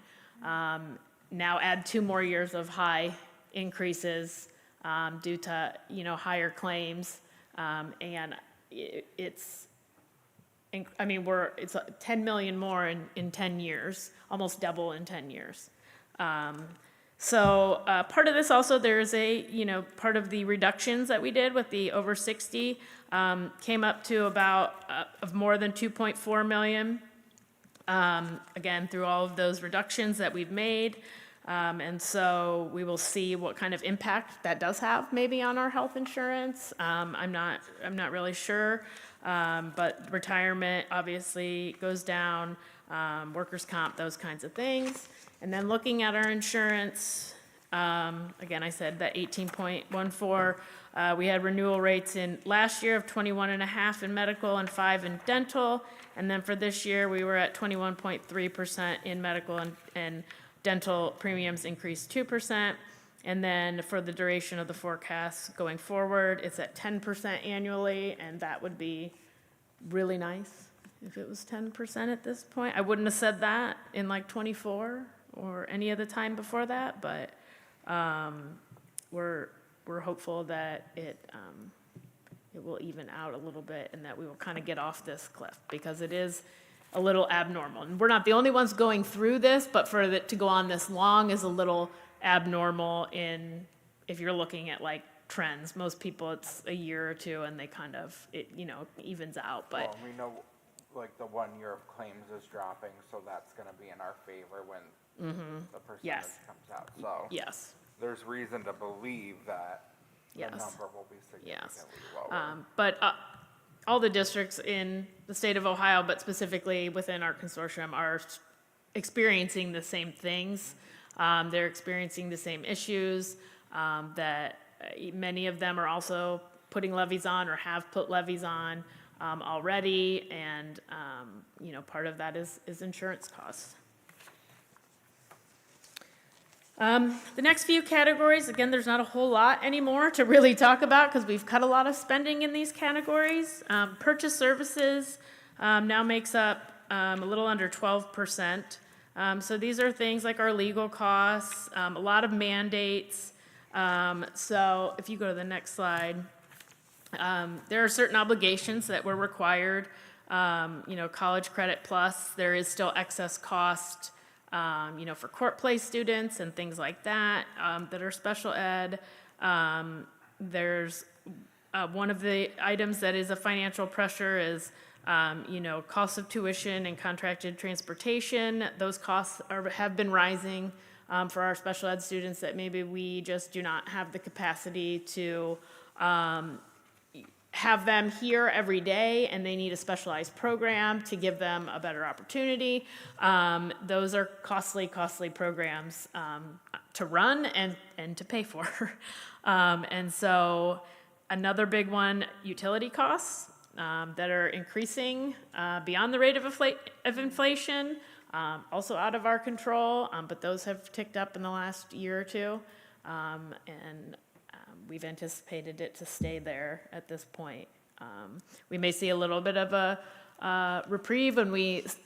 Now add 2 more years of high increases due to higher claims, and it's 10 million more in 10 years, almost double in 10 years. So part of this also, there's part of the reductions that we did with the over 60 came up to about of more than 2.4 million. Again, through all of those reductions that we've made. And so we will see what kind of impact that does have maybe on our health insurance. I'm not really sure. But retirement obviously goes down, workers' comp, those kinds of things. And then looking at our insurance, again, I said that 18.14, we had renewal rates in last year of 21.5 in medical and 5 in dental. And then for this year, we were at 21.3% in medical, and dental premiums increased 2%. And then for the duration of the forecast going forward, it's at 10% annually, and that would be really nice if it was 10% at this point. I wouldn't have said that in like '24 or any other time before that, but we're hopeful that it will even out a little bit and that we will kind of get off this cliff, because it is a little abnormal. And we're not the only ones going through this, but for it to go on this long is a little abnormal if you're looking at like trends. Most people, it's a year or two and they kind of, it evens out, but. Well, we know, like, the 1 year of claims is dropping, so that's gonna be in our favor when the percentage Yes. comes out, so. Yes, There's reason to believe that the Yes. number will be yes. significantly lower. But all the districts in the state of Ohio, but specifically within our consortium, are experiencing the same things. They're experiencing the same issues, that many of them are also putting levies on or have put levies on already, and part of that is insurance costs. The next few categories, again, there's not a whole lot anymore to really talk about because we've cut a lot of spending in these categories. Purchase services now makes up a little under 12%. So these are things like our legal costs, a lot of mandates. So if you go to the next slide, there are certain obligations that were required. College Credit Plus, there is still excess cost, for court play students and things like that, that are special ed. There's one of the items that is a financial pressure is, cost of tuition and contracted transportation. Those costs have been rising for our special ed students that maybe we just do not have the capacity to have them here every day, and they need a specialized program to give them a better opportunity. Those are costly programs to run and to pay for. And so another big one, utility costs that are increasing beyond the rate of inflation, also out of our control, but those have ticked up in the last year or two. And we've anticipated it to stay there at this point. We may see a little bit of a reprieve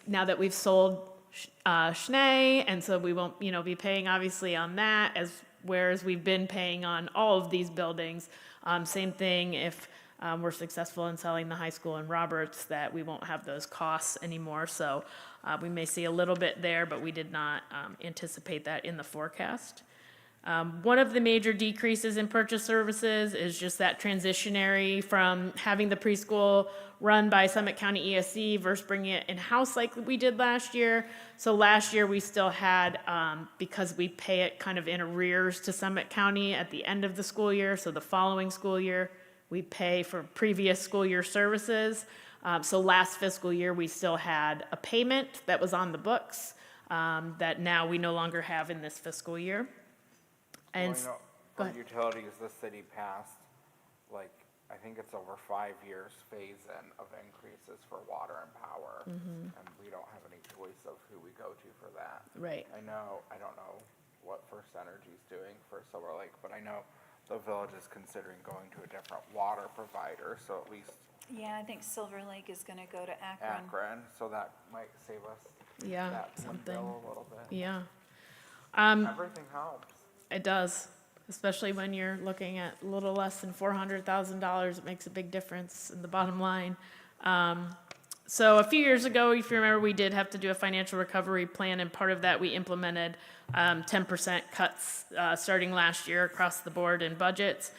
now that we've sold Schnee, and so we won't, be paying obviously on that, whereas we've been paying on all of these buildings. Same thing if we're successful in selling the high school in Roberts, that we won't have those costs anymore. So we may see a little bit there, but we did not anticipate that in the forecast. One of the major decreases in purchase services is just that transitionary from having the preschool run by Summit County ESC versus bringing it in-house like we did last year. So last year we still had, because we pay it kind of in arrears to Summit County at the end of the school year, so the following school year we pay for previous school year services. So last fiscal year we still had a payment that was on the books that now we no longer have in this fiscal year. And Well, go for ahead. utilities, the city passed, I think it's over 5 years phase-in of increases for water and power. And we don't have any choice of who we go to for that. Right. I don't know what First Energy's doing for Silver Lake, but I know the village is considering going to a different water provider, so at least Yeah, I think Silver Lake is gonna go to Akron. Akron, so that might save us Yeah, that one something. bill a little bit. Yeah, Everything helps. it does, especially when you're looking at a little less than $400,000. It makes a big difference in the bottom line. So a few years ago, if you remember, we did have to do a financial recovery plan, and part of that we implemented 10% cuts starting last year across the board in budgets.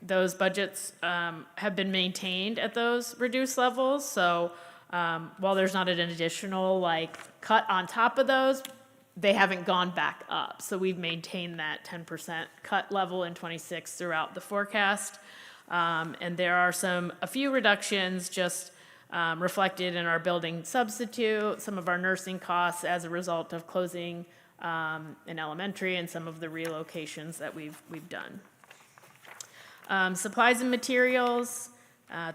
Those budgets have been maintained at those reduced levels. So while there's not an additional cut on top of those, they haven't gone back up. So we've maintained that 10% cut level in '26 throughout the forecast. And there are a few reductions just reflected in our building substitute, some of our nursing costs as a result of closing an elementary, and some of the relocations that we've done. Supplies and materials,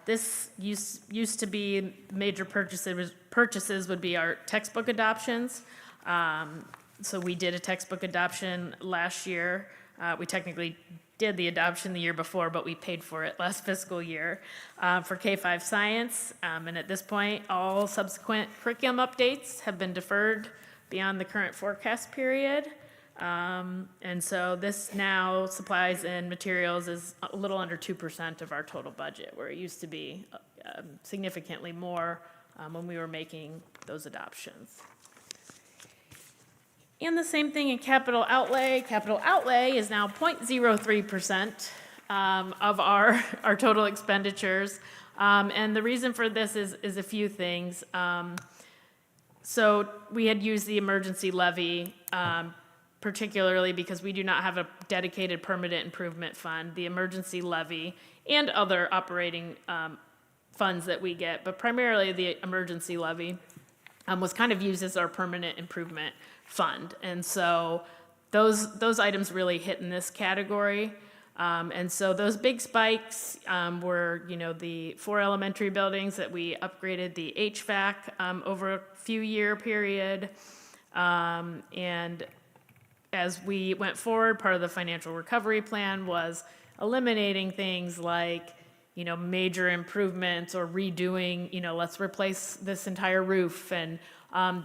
this used to be major purchases would be our textbook adoptions. So we did a textbook adoption last year. We technically did the adoption the year before, but we paid for it last fiscal year for K-5 science. And at this point, all subsequent curriculum updates have been deferred beyond the current forecast period. And so this now supplies and materials is a little under 2% of our total budget, where it used to be significantly more when we were making those adoptions. And the same thing in capital outlay. Capital outlay is now 0.03% of our total expenditures. And the reason for this is a few things. So we had used the emergency levy, particularly because we do not have a dedicated permanent improvement fund, the emergency levy, and other operating funds that we get, but primarily the emergency levy was kind of used as our permanent improvement fund. And so those items really hit in this category. And so those big spikes were, the 4 elementary buildings that we upgraded the HVAC over a few year period. And as we went forward, part of the financial recovery plan was eliminating things like, major improvements or redoing, let's replace this entire roof and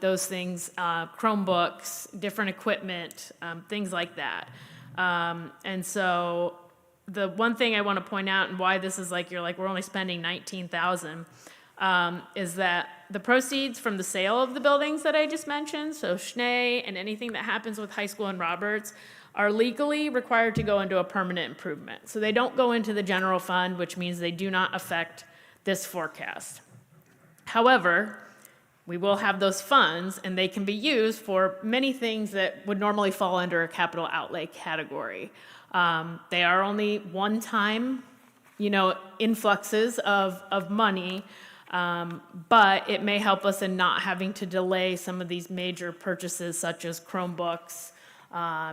those things, Chromebooks, different equipment, things like that. And so the one thing I want to point out and why this is we're only spending $19,000 is that the proceeds from the sale of the buildings that I just mentioned, so Schnee and anything that happens with high school and Roberts, are legally required to go into a permanent improvement. So they don't go into the general fund, which means they do not affect this forecast. However, we will have those funds, and they can be used for many things that would normally fall under a capital outlay category. They are only one-time, influxes of money, but it may help us in not having to delay some of these major purchases, such as Chromebooks.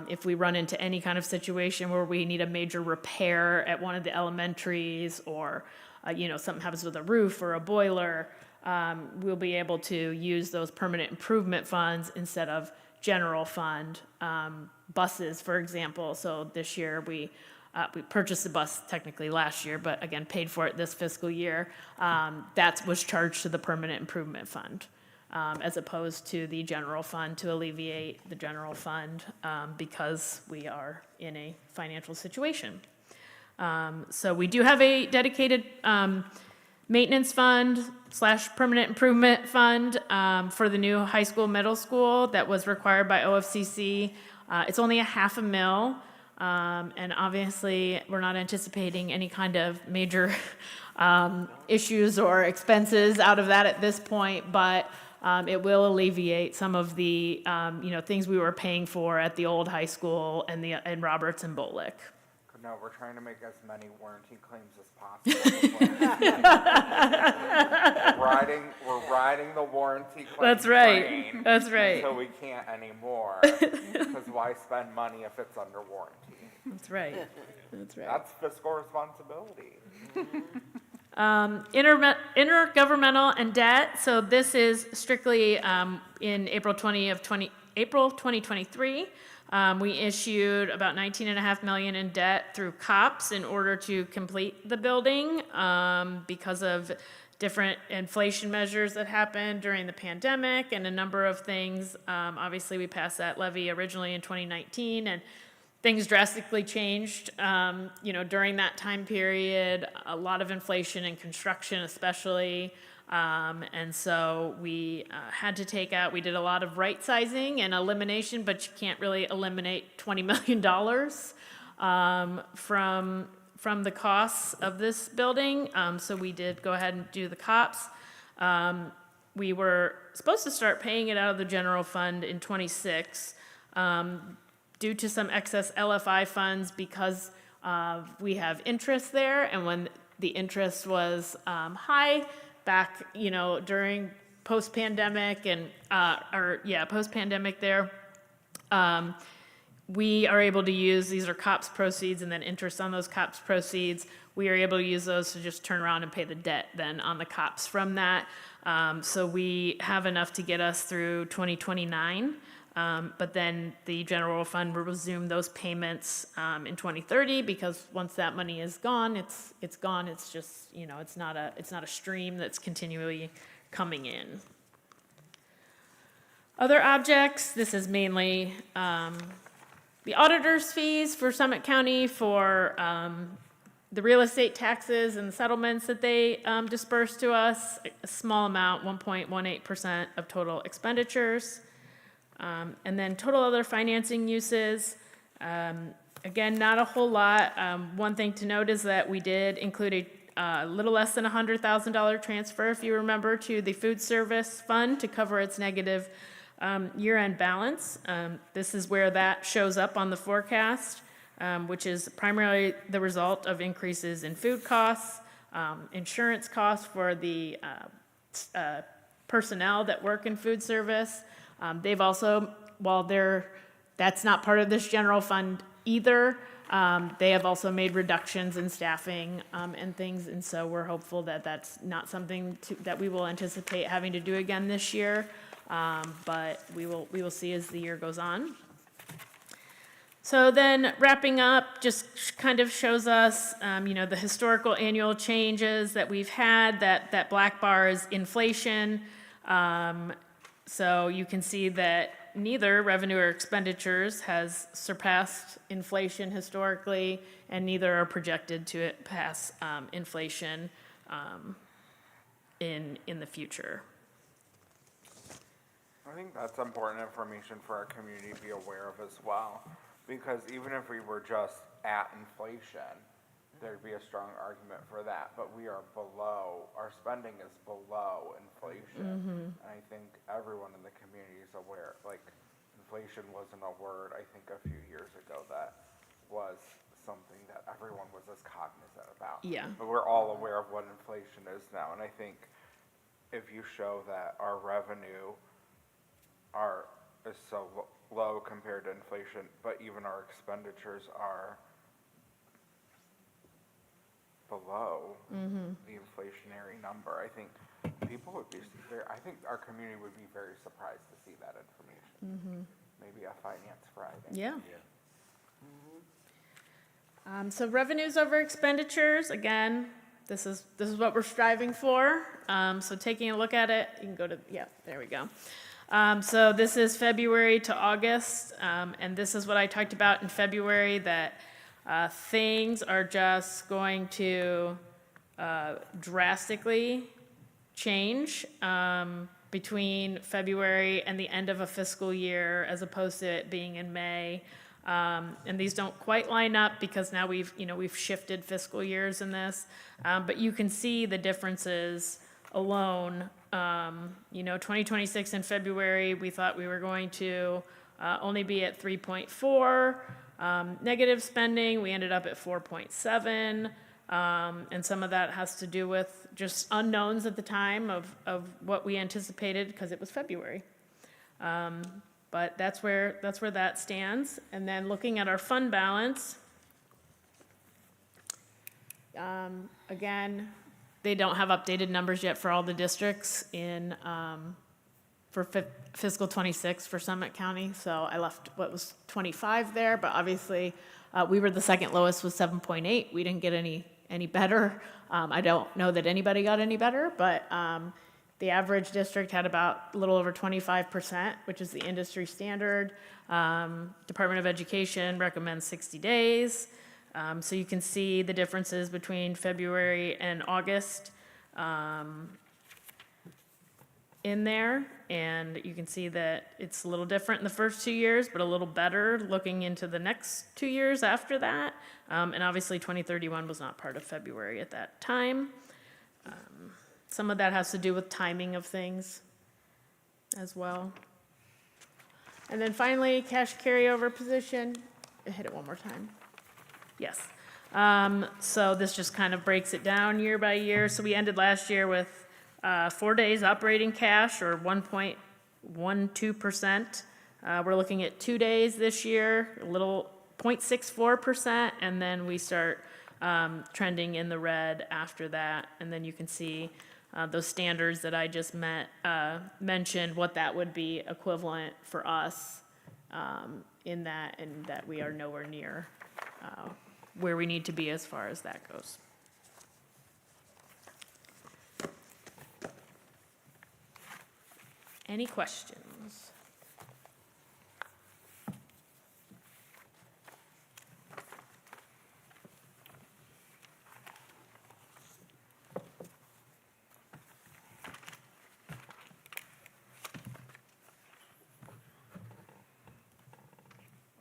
If we run into any kind of situation where we need a major repair at one of the elementaries, or something happens with a roof or a boiler, we'll be able to use those permanent improvement funds instead of general fund. Buses, for example. So this year we purchased the bus technically last year, but again paid for it this fiscal year. That was charged to the permanent improvement fund, as opposed to the general fund, to alleviate the general fund because we are in a financial situation. So we do have a dedicated maintenance fund / permanent improvement fund for the new high school, middle school that was required by OFCC. It's only $500,000, and obviously we're not anticipating any kind of major issues or expenses out of that at this point, but it will alleviate some of the things we were paying for at the old high school and Roberts and Bolick. No, we're trying to make as many warranty claims as possible. We're riding the warranty claim That's right. train That's right. until we can't anymore. Because why spend money if it's under warranty? That's right. That's right. That's fiscal responsibility. Intergovernmental and debt. So this is strictly in April 2023. We issued about $19.5 million in debt through COPS in order to complete the building because of different inflation measures that happened during the pandemic and a number of things. Obviously, we passed that levy originally in 2019, and things drastically changed, during that time period. A lot of inflation in construction, especially. And so we had to take out, we did a lot of right sizing and elimination, but you can't really eliminate $20 million from the costs of this building. So we did go ahead and do the COPS. We were supposed to start paying it out of the general fund in '26 due to some excess LFI funds because we have interest there, and when the interest was high, back, during post-pandemic and, post-pandemic there, we are able to use, these are COPS proceeds and then interest on those COPS proceeds. We are able to use those to just turn around and pay the debt then on the COPS from that. So we have enough to get us through 2029. But then the general fund will resume those payments in 2030, because once that money is gone, it's gone. It's just, it's not a stream that's continually coming in. Other objects, this is mainly the auditor's fees for Summit County for the real estate taxes and settlements that they disperse to us, a small amount, 1.18% of total expenditures. And then total other financing uses, again, not a whole lot. One thing to note is that we did include a little less than $100,000 transfer, if you remember, to the food service fund to cover its negative year-end balance. This is where that shows up on the forecast, which is primarily the result of increases in food costs, insurance costs for the personnel that work in food service. They've also, while that's not part of this general fund either, they have also made reductions in staffing and things, and so we're hopeful that that's not something that we will anticipate having to do again this year, but we will see as the year goes on. So then wrapping up just kind of shows us, the historical annual changes that we've had. That black bar is inflation. So you can see that neither revenue or expenditures has surpassed inflation historically, and neither are projected to pass inflation in the future. I think that's important information for our community to be aware of as well, because even if we were just at inflation, there'd be a strong argument for that, but we are below, our spending is below inflation. And I think everyone in the community is aware, like, inflation wasn't a word, I think, a few years ago that was something that everyone was as cognizant about. Yeah. But we're all aware of what inflation is now, and I think if you show that our revenue is so low compared to inflation, but even our expenditures are below the inflationary number, I think people would be I think our community would be very surprised to see that information. Maybe a finance Friday. Yeah. So revenues over expenditures, again, this is what we're striving for. So taking a look at it, you can go to, there we go. So this is February to August, and this is what I talked about in February, that things are just going to drastically change between February and the end of a fiscal year, as opposed to it being in May. And these don't quite line up because now we've shifted fiscal years in this, but you can see the differences alone. 2026 in February, we thought we were going to only be at 3.4 negative spending. We ended up at 4.7, and some of that has to do with just unknowns at the time of what we anticipated, because it was February. But that's where that stands. And then looking at our fund balance, again, they don't have updated numbers yet for all the districts for fiscal 26 for Summit County. So I left what was 25 there, but obviously we were the second lowest with 7.8. We didn't get any better. I don't know that anybody got any better, but the average district had about a little over 25%, which is the industry standard. Department of Education recommends 60 days. So you can see the differences between February and August in there. And you can see that it's a little different in the first 2 years, but a little better looking into the next 2 years after that. And obviously 2031 was not part of February at that time. Some of that has to do with timing of things as well. And then finally, cash carryover position. Hit it one more time. Yes. So this just kind of breaks it down year by year. So we ended last year with 4 days operating cash, or 1.12%. We're looking at 2 days this year, a little 0.64%, and then we start trending in the red after that. And then you can see those standards that I just mentioned, what that would be equivalent for us in that, and that we are nowhere near where we need to be as far as that goes. Any questions?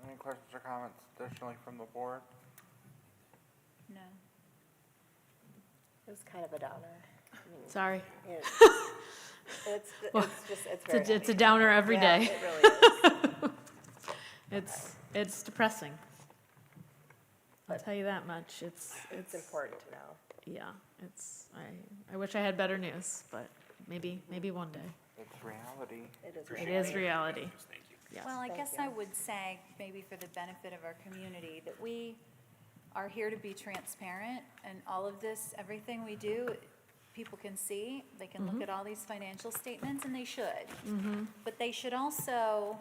Any questions or comments additionally from the board? No. It was kind of a downer. Sorry. It- It's just, it's It's very a, it's a heavy. downer every Yeah, day. it really is. It's depressing. I'll But- tell you that much. It's important to know. Yeah, I wish I had better news, but maybe one day. It's reality. It is. It is reality. Thank you. Yes. Well, I Thank guess you. I would say, maybe for the benefit of our community, that we are here to be transparent, and all of this, everything we do, people can see, they can look at all these financial statements, and they should. But they should also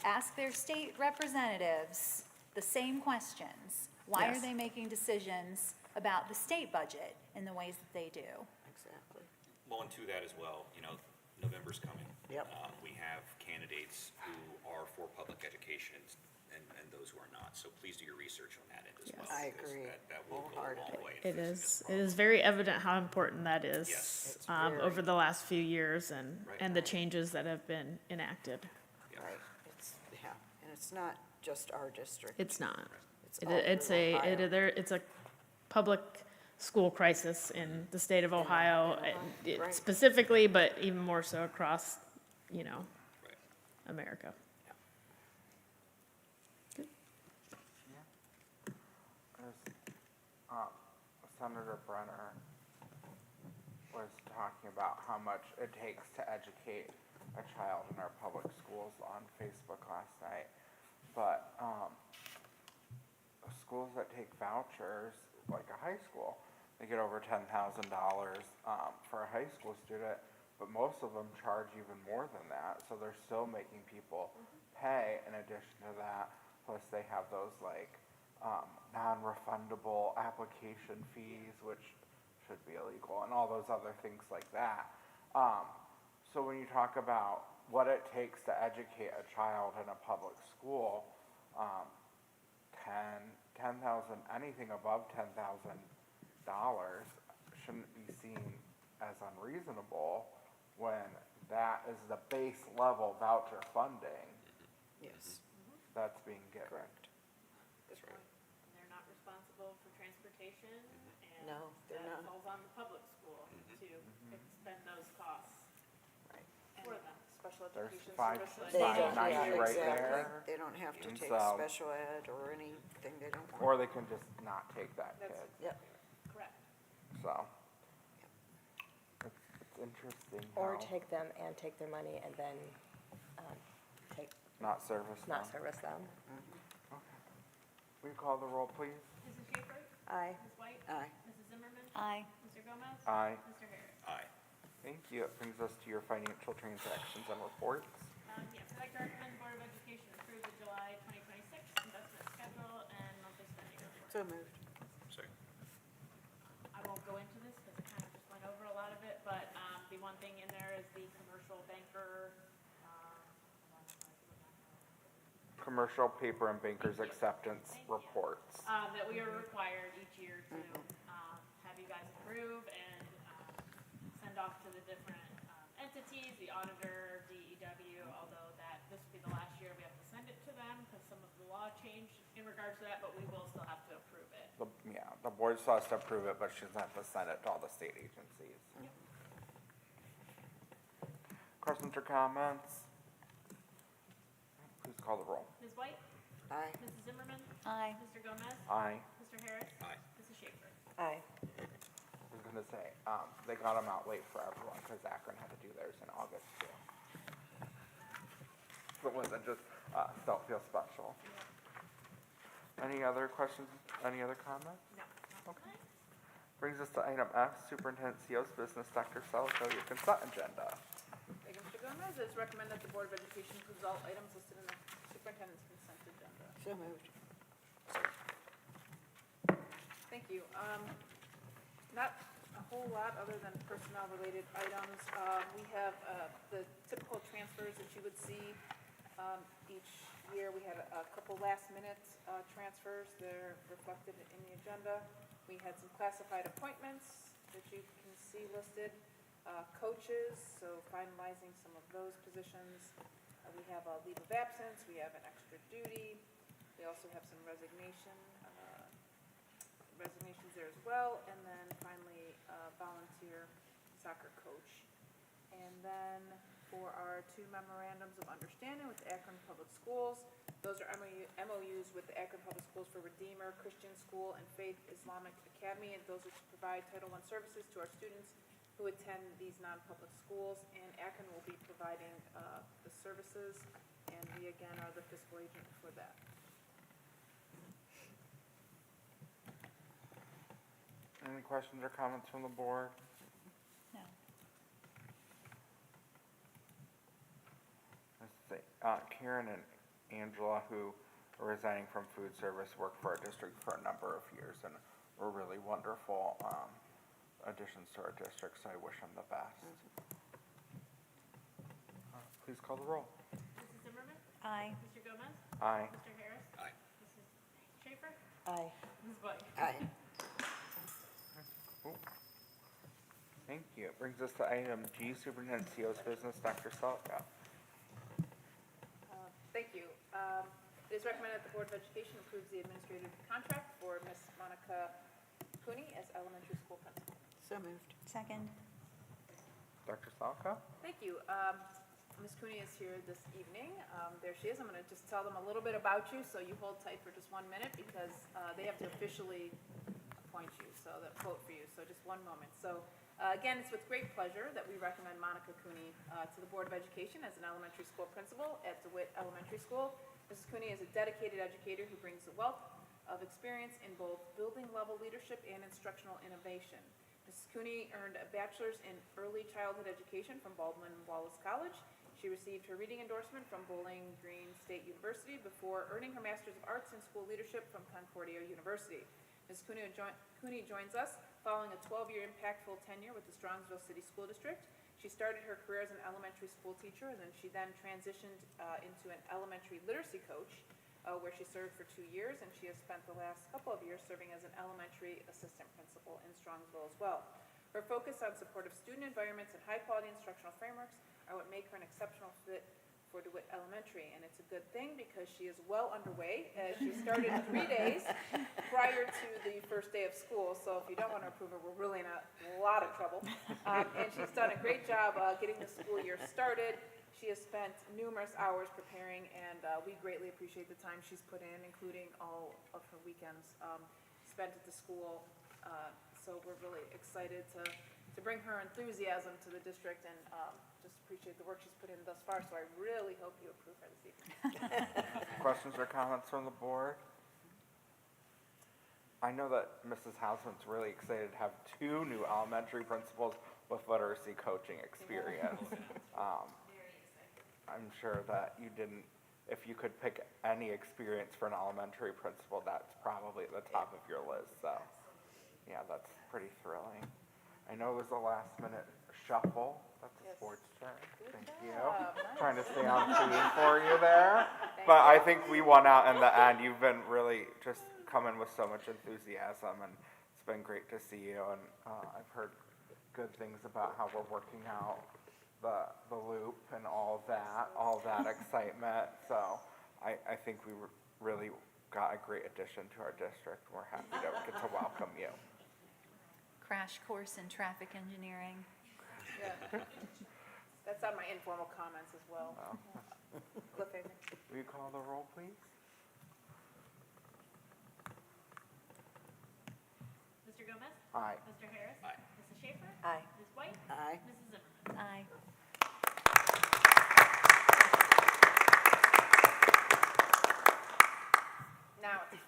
ask their state representatives the same questions. Why are Yes. they making decisions about the state budget in the ways that they do? Exactly. Well, and to that as well, November's coming. Yep. We have candidates who are for public education and those who are not. So please do your research on that end as well. Yes. I because agree That will go a long wholeheartedly. way. in It fixing is. this It is very evident how important that is Yes. It's very. over the last few years and Right. the changes that have been enacted. Yeah. Right, yeah, and it's not just our district. It's not. It's It, all it's through a Ohio. it's a public school crisis in the state of Ohio, Right. specifically, but even more so across, Right. America. As, Senator Brenner was talking about how much it takes to educate a child in our public schools on Facebook last night. But schools that take vouchers, like a high school, they get over $10,000 for a high school student, but most of them charge even more than that. So they're still making people pay in addition to that. Plus they have those non-refundable application fees, which should be illegal, and all those other things like that. So when you talk about what it takes to educate a child in a public school, 10,000, anything above $10,000 shouldn't be seen as unreasonable when that is the base level voucher funding Yes, that's being given. correct. That's right. And they're not responsible for transportation, and No, they're that not. falls on the public school to expend those costs Right. for them. Special There's education five, services. They don't, $5.90 yeah, right Exactly. there. They don't have to And take so- special ed or anything they don't want. Or they can just not take that kid, Yep, Correct. so. It's interesting Or how take them and take their money and then not service them. not service them. Will you call the roll, please? Mrs. Schaefer? Aye. Ms. White? aye. Mrs. Zimmerman? Aye. Mr. Gomez? Aye. Mr. Harris? Aye. Thank you. It brings us to your financial transactions and reports. Yes, I'd like to recommend the Board of Education approve the July 2026 investment schedule and monthly spending report. So moved. Sorry. I won't go into this because I kind of just went over a lot of it, but the one thing in there is the commercial banker, Commercial paper and bankers acceptance reports. that we are required each year to have you guys approve and send off to the different entities, the auditor, DEW, although this will be the last year we have to send it to them because some of the law changed in regards to that, but we will still have to approve it. The board still has to approve it, but she doesn't have to send it to all the state agencies. Questions or comments? Please call the roll. Ms. White? Aye. Mrs. Zimmerman? Aye. Mr. Gomez? Aye. Mr. Harris? Aye. Mrs. Schaefer? Aye. I was gonna say, they got them out late for everyone, because Akron had to do theirs in August too. So it wasn't just, don't feel special. Any other questions, any other comments? No. Okay. Brings us to item F, Superintendent CO's business, Dr. Selico, your consent agenda. Thank you, Mr. Gomez. It's recommended that the Board of Education approves all items listed in the superintendent's consent agenda. So moved. Thank you. Not a whole lot other than personnel-related items. We have the typical transfers that you would see each year. We had a couple last-minute transfers. They're reflected in the agenda. We had some classified appointments that you can see listed. Coaches, so finalizing some of those positions. We have a leave of absence. We have an extra duty. We also have some resignations there as well, and then finally, volunteer soccer coach. And then for our 2 memorandums of understanding with the Akron Public Schools, those are MOUs with the Akron Public Schools for Redeemer Christian School and Faith Islamic Academy, and those are to provide Title I services to our students who attend these non-public schools, and Akron will be providing the services, and we again are the fiscal agent for that. Any questions or comments from the board? No. Let's see, Karen and Angela, who are resigning from food service, work for our district for a number of years and were really wonderful additions to our district, so I wish them the best. Please call the roll. Mrs. Zimmerman? Aye. Mr. Gomez? Aye. Mr. Harris? Aye. Mrs. Schaefer? Aye. Ms. White? Aye. Cool. Thank you. It brings us to item G, Superintendent CO's business, Dr. Salka. Thank you. It is recommended that the Board of Education approves the administrative contract for Ms. Monica Cooney as elementary school principal. So moved. Second. Dr. Salka? Thank you. Ms. Cooney is here this evening. There she is. I'm going to just tell them a little bit about you, so you hold tight for just 1 minute because they have to officially appoint you, so that quote for you. So just 1 moment. So again, it's with great pleasure that we recommend Monica Cooney to the Board of Education as an elementary school principal at DeWitt Elementary School. Mrs. Cooney is a dedicated educator who brings a wealth of experience in both building level leadership and instructional innovation. Mrs. Cooney earned a bachelor's in early childhood education from Baldwin Wallace College. She received her reading endorsement from Bowling Green State University before earning her master's of arts in school leadership from Concordia University. Ms. Cooney joins us following a 12-year impactful tenure with the Strongsville City School District. She started her career as an elementary school teacher, and then she transitioned into an elementary literacy coach, where she served for 2 years, and she has spent the last couple of years serving as an elementary assistant principal in Strongsville as well. Her focus on supportive student environments and high-quality instructional frameworks are what make her an exceptional fit for DeWitt Elementary, and it's a good thing because she is well underway. She started 3 days prior to the first day of school, so if you don't want to approve her, we're really in a lot of trouble. And she's done a great job getting the school year started. She has spent numerous hours preparing, and we greatly appreciate the time she's put in, including all of her weekends spent at the school. So we're really excited to bring her enthusiasm to the district, and just appreciate the work she's put in thus far. So I really hope you approve her this evening. Questions or comments from the board? I know that Mrs. Hausman's really excited to have 2 new elementary principals with literacy coaching experience. I'm sure that you didn't, if you could pick any experience for an elementary principal, that's probably at the top of your list, so. Yeah, that's pretty thrilling. I know it was a last minute shuffle. That's a Yes. sports term. Thank you. job. Nice. Trying to stay on theme for you there. But I think we won out in the end. You've been really just coming with so much enthusiasm, and it's been great to see you. And I've heard good things about how we're working out the loop and all that excitement. So I think we really got a great addition to our district. We're happy to get to welcome you. Crash course in traffic engineering. Yeah. That's on my informal comments as well. Cliffhanger. Will you call the roll, please? Mr. Gomez? Aye. Mr. Harris? Aye. Mrs. Schaefer? Aye. Ms. White? Aye. Mrs. Zimmerman? Aye. Now it's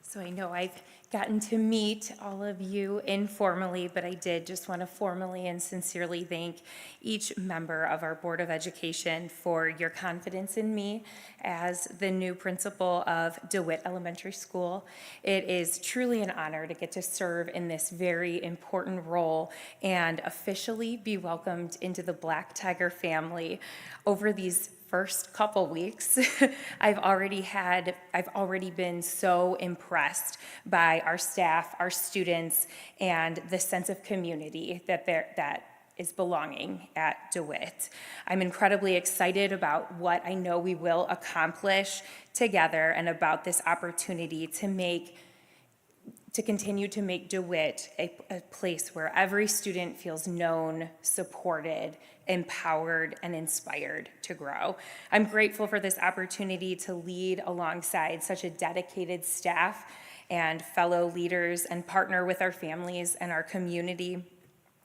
So I know I've gotten to meet all of you informally, but I did just want to formally and sincerely thank each member of our Board of Education for your confidence in me as the new principal of DeWitt Elementary School. It is truly an honor to get to serve in this very important role and officially be welcomed into the Black Tiger family. Over these first couple weeks, I've already been so impressed by our staff, our students, and the sense of community that is belonging at DeWitt. I'm incredibly excited about what I know we will accomplish together and about this opportunity to continue to make DeWitt a place where every student feels known, supported, empowered, and inspired to grow. I'm grateful for this opportunity to lead alongside such a dedicated staff and fellow leaders and partner with our families and our community.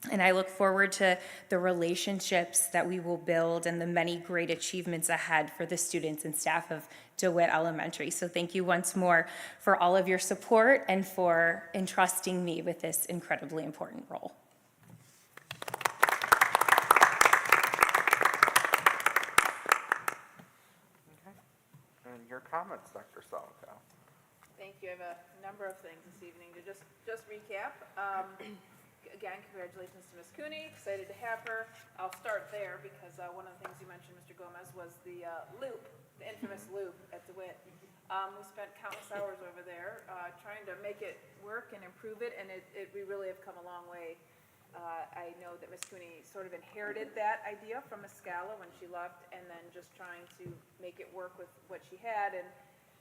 And I look forward to the relationships that we will build and the many great achievements ahead for the students and staff of DeWitt Elementary. So thank you once more for all of your support and for entrusting me with this incredibly important role. Okay. And your comments, Dr. Salika. Thank you. I have a number of things this evening to just recap. Again, congratulations to Ms. Cooney. Excited to have her. I'll start there because one of the things you mentioned, Mr. Gomez, was the loop, the infamous loop at DeWitt. We spent countless hours over there trying to make it work and improve it, and we really have come a long way. I know that Ms. Cooney sort of inherited that idea from Ms. Scala when she left, and then just trying to make it work with what she had. And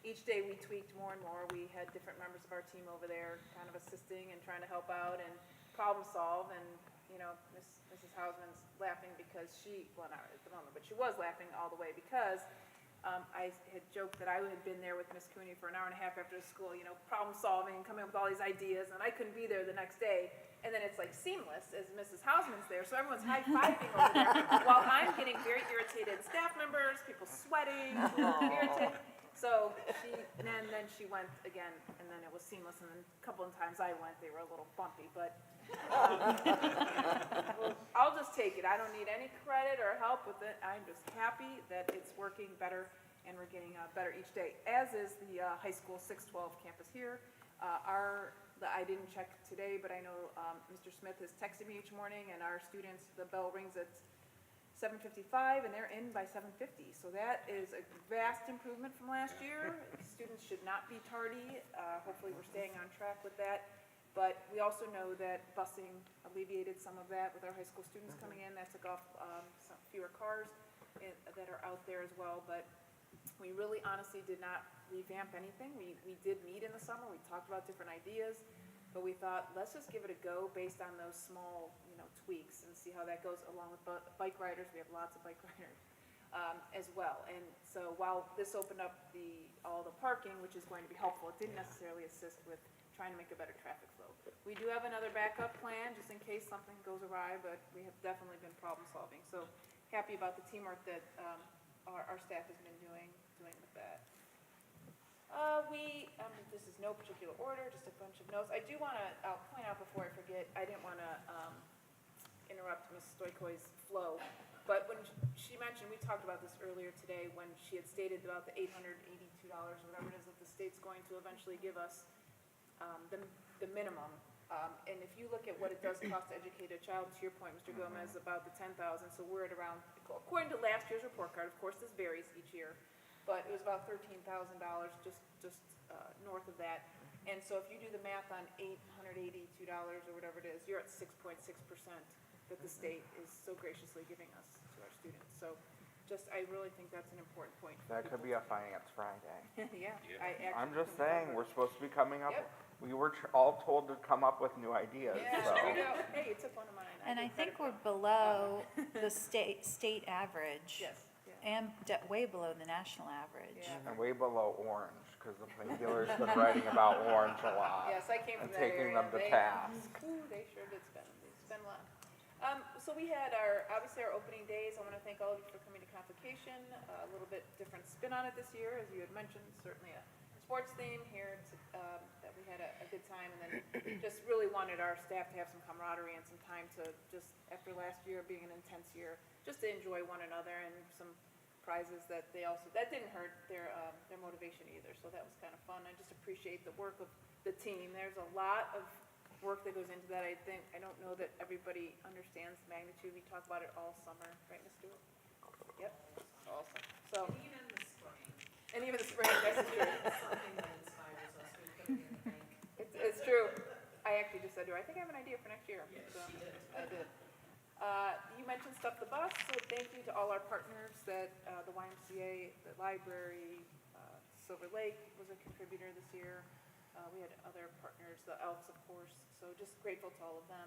each day we tweaked more and more. We had different members of our team over there kind of assisting and trying to help out and problem solve. And, you know, Mrs. Hausman's laughing because well, not at the moment, but she was laughing all the way because I had joked that I had been there with Ms. Cooney for an hour and a half after school, you know, problem solving and coming up with all these ideas, and I couldn't be there the next day. And then it's like seamless as Mrs. Hausman's there, so everyone's high-fiving over there while I'm getting very irritated staff members, people sweating, irritated. So and then she went again, and then it was seamless, and then a couple of times I went, they were a little bumpy, but I'll just take it. I don't need any credit or help with it. I'm just happy that it's working better, and we're getting better each day, as is the high school 612 campus here. I didn't check today, but I know Mr. Smith has texted me each morning, and our students, the bell rings at 7:55, and they're in by 7:50. So that is a vast improvement from last year. Students should not be tardy. Hopefully we're staying on track with that. But we also know that busing alleviated some of that with our high school students coming in. That took off some fewer cars that are out there as well. But we really honestly did not revamp anything. We did meet in the summer. We talked about different ideas. But we thought, let's just give it a go based on those small, tweaks and see how that goes along with bike riders. We have lots of bike riders as well. And so while this opened up all the parking, which is going to be helpful, it didn't necessarily assist with trying to make a better traffic flow. We do have another backup plan just in case something goes awry, but we have definitely been problem solving. So happy about the teamwork that our staff has been doing with that. This is no particular order, just a bunch of notes. I'll point out before I forget, I didn't want to interrupt Ms. Stoikoy's flow, but when she mentioned, we talked about this earlier today, when she had stated about the $882, or whatever it is that the state's going to eventually give us, the minimum. And if you look at what it does cost to educate a child, to your point, Mr. Gomez, about the $10,000, so we're at around, according to last year's report card, of course this varies each year, but it was about $13,000, just north of that. And so if you do the math on $882 or whatever it is, you're at 6.6% that the state is so graciously giving us to our students. So I really think that's an important point. That could be a Finance Friday. Yeah. I'm just saying, we're supposed to be coming up, Yep. we were all told to come up with new ideas, Yeah, so. there you go. Hey, you took one of mine. And I give think credit we're below the state average. Yes, yeah. And way below the national average. Yeah. And way below orange, because the plain dealer's been writing about orange a lot. Yes, I came And from that taking area. them to task. They sure did spend a lot. So we had obviously our opening days. I want to thank all of you for coming to Convocation. A little bit different spin on it this year, as you had mentioned. Certainly a sports theme here that we we had a good time, and then just really wanted our staff to have some camaraderie and some time to just, after last year being an intense year, just to enjoy one another, and some prizes that they also, that didn't hurt their motivation either, so that was kind of fun. I just appreciate the work of the team. There's a lot of work that goes into that. I don't know that everybody understands the magnitude. We talk about it all summer, right, Ms. Stewart? Yep, all summer. So. And even the spring, that's true. Something that inspires us, we put it in the bank. It's true. I actually just said to her, I think I have an idea for next year. Yes, So, she did. I did. You mentioned Stuff the Bus, so thank you to all our partners that, the YMCA, the library, Silver Lake was a contributor this year. We had other partners, the Elks, of course, so just grateful to all of them.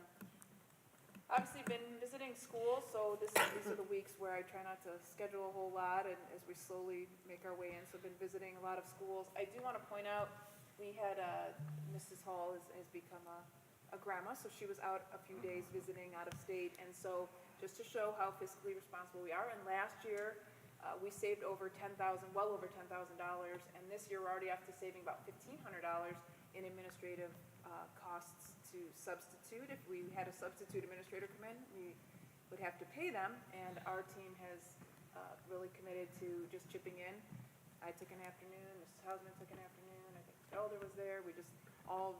Obviously been visiting schools, so these are the weeks where I try not to schedule a whole lot, and as we slowly make our way in, so I've been visiting a lot of schools. I do want to point out, we had, Mrs. Hall has become a grandma, so she was out a few days visiting out of state, and so just to show how fiscally responsible we are, and last year, we saved over well over $10,000, and this year we're already up to saving about $1,500 in administrative costs to substitute. If we had a substitute administrator come in, we would have to pay them, and our team has really committed to just chipping in. I took an afternoon, Mrs. Hausman took an afternoon, I think the elder was there. We just all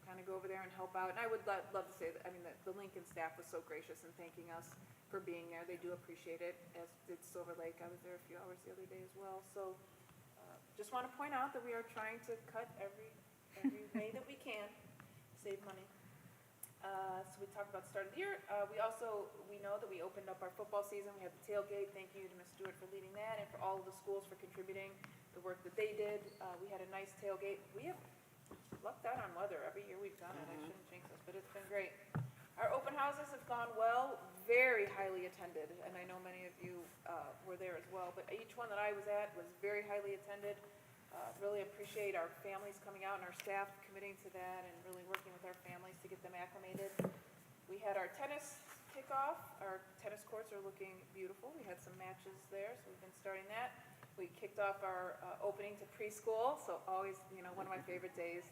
kind of go over there and help out. And I would love to say that, I mean, the Lincoln staff was so gracious in thanking us for being there. They do appreciate it, as did Silver Lake. I was there a few hours the other day as well. So just want to point out that we are trying to cut every way that we can, save money. So we talked about the start of the year. We know that we opened up our football season. We had the tailgate. Thank you to Ms. Stewart for leading that, and for all of the schools for contributing the work that they did. We had a nice tailgate. We have lucked out on weather every year we've done it. I shouldn't jinx us, but it's been great. Our open houses have gone well, very highly attended, and I know many of you were there as well, but each one that I was at was very highly attended. Really appreciate our families coming out and our staff committing to that, and really working with our families to get them acclimated. We had our tennis kickoff. Our tennis courts are looking beautiful. We had some matches there, so we've been starting that. We kicked off our opening to preschool, so always, one of my favorite days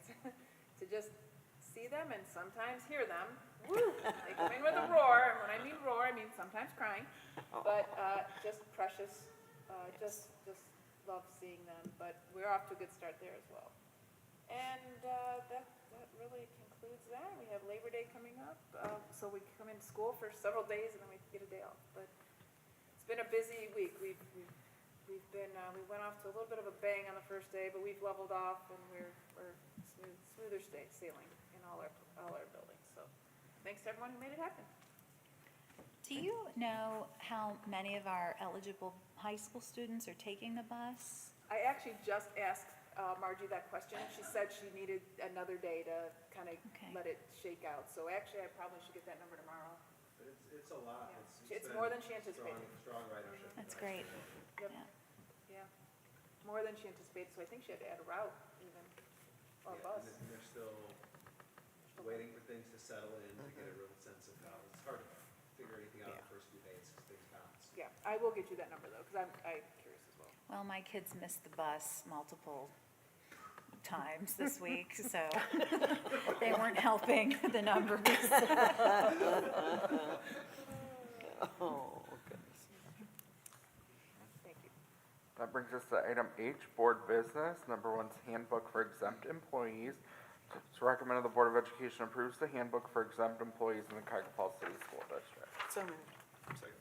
to just see them and sometimes hear them. Woo! They come in with a roar, and when I mean roar, I mean sometimes crying, but just precious. Just love seeing them, but we're off to a good start there as well. And that really concludes that. We have Labor Day coming up, so we come into school for several days and then we get a day off. But it's been a busy week. We went off to a little bit of a bang on the first day, but we've leveled off, and we're smoother sailing in all our buildings. So thanks to everyone who made it happen. Do you know how many of our eligible high school students are taking the bus? I actually just asked Margie that question. She said she needed another day to kind of let it shake out. So actually, I probably should get that number tomorrow. But it's a lot. Yeah. It's been more than she anticipated. Strong ridership. That's great. Yep. Yeah. More than she anticipated, so I think she had to add a route even, or a bus. And they're still waiting for things to settle in to get a real sense of how, it's hard to figure anything out the first few days because things bounce. Yeah, I will get you that number though, because I'm curious as well. Well, my kids missed the bus multiple times this week, so they weren't helping the numbers. Oh, goodness. Thank you. That brings us to item H, board business. Number 1's handbook for exempt employees. It's recommended the Board of Education approves the handbook for exempt employees in the Cuyahoga Falls City School District. So moved. Second.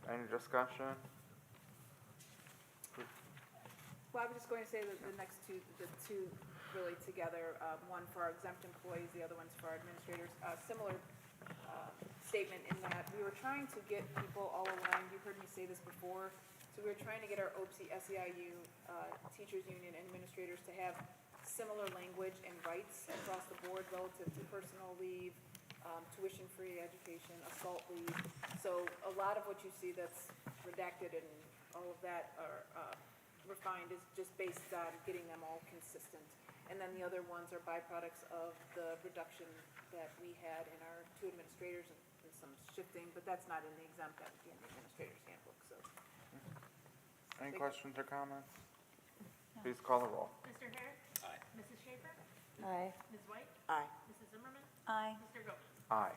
Any discussion? Well, I was just going to say that the two really together, one for our exempt employees, the other one's for our administrators. Similar statement in that we were trying to get people all aligned. You heard me say this before. So we were trying to get our OPSI, SEIU, teachers union, and administrators to have similar language and rights across the board relative to personal leave, tuition-free education, assault leave. So a lot of what you see that's redacted and all of that are refined is just based on getting them all consistent. And then the other ones are byproducts of the reduction that we had in our two administrators and some shifting, but that's not in the exempt, that would be in the administrator's handbook, so. Any questions or comments? Please call the roll. Mr. Hare? Aye. Mrs. Schaefer? Aye. Ms. White? Aye. Mrs. Zimmerman? Aye. Mr. Gomez? Aye.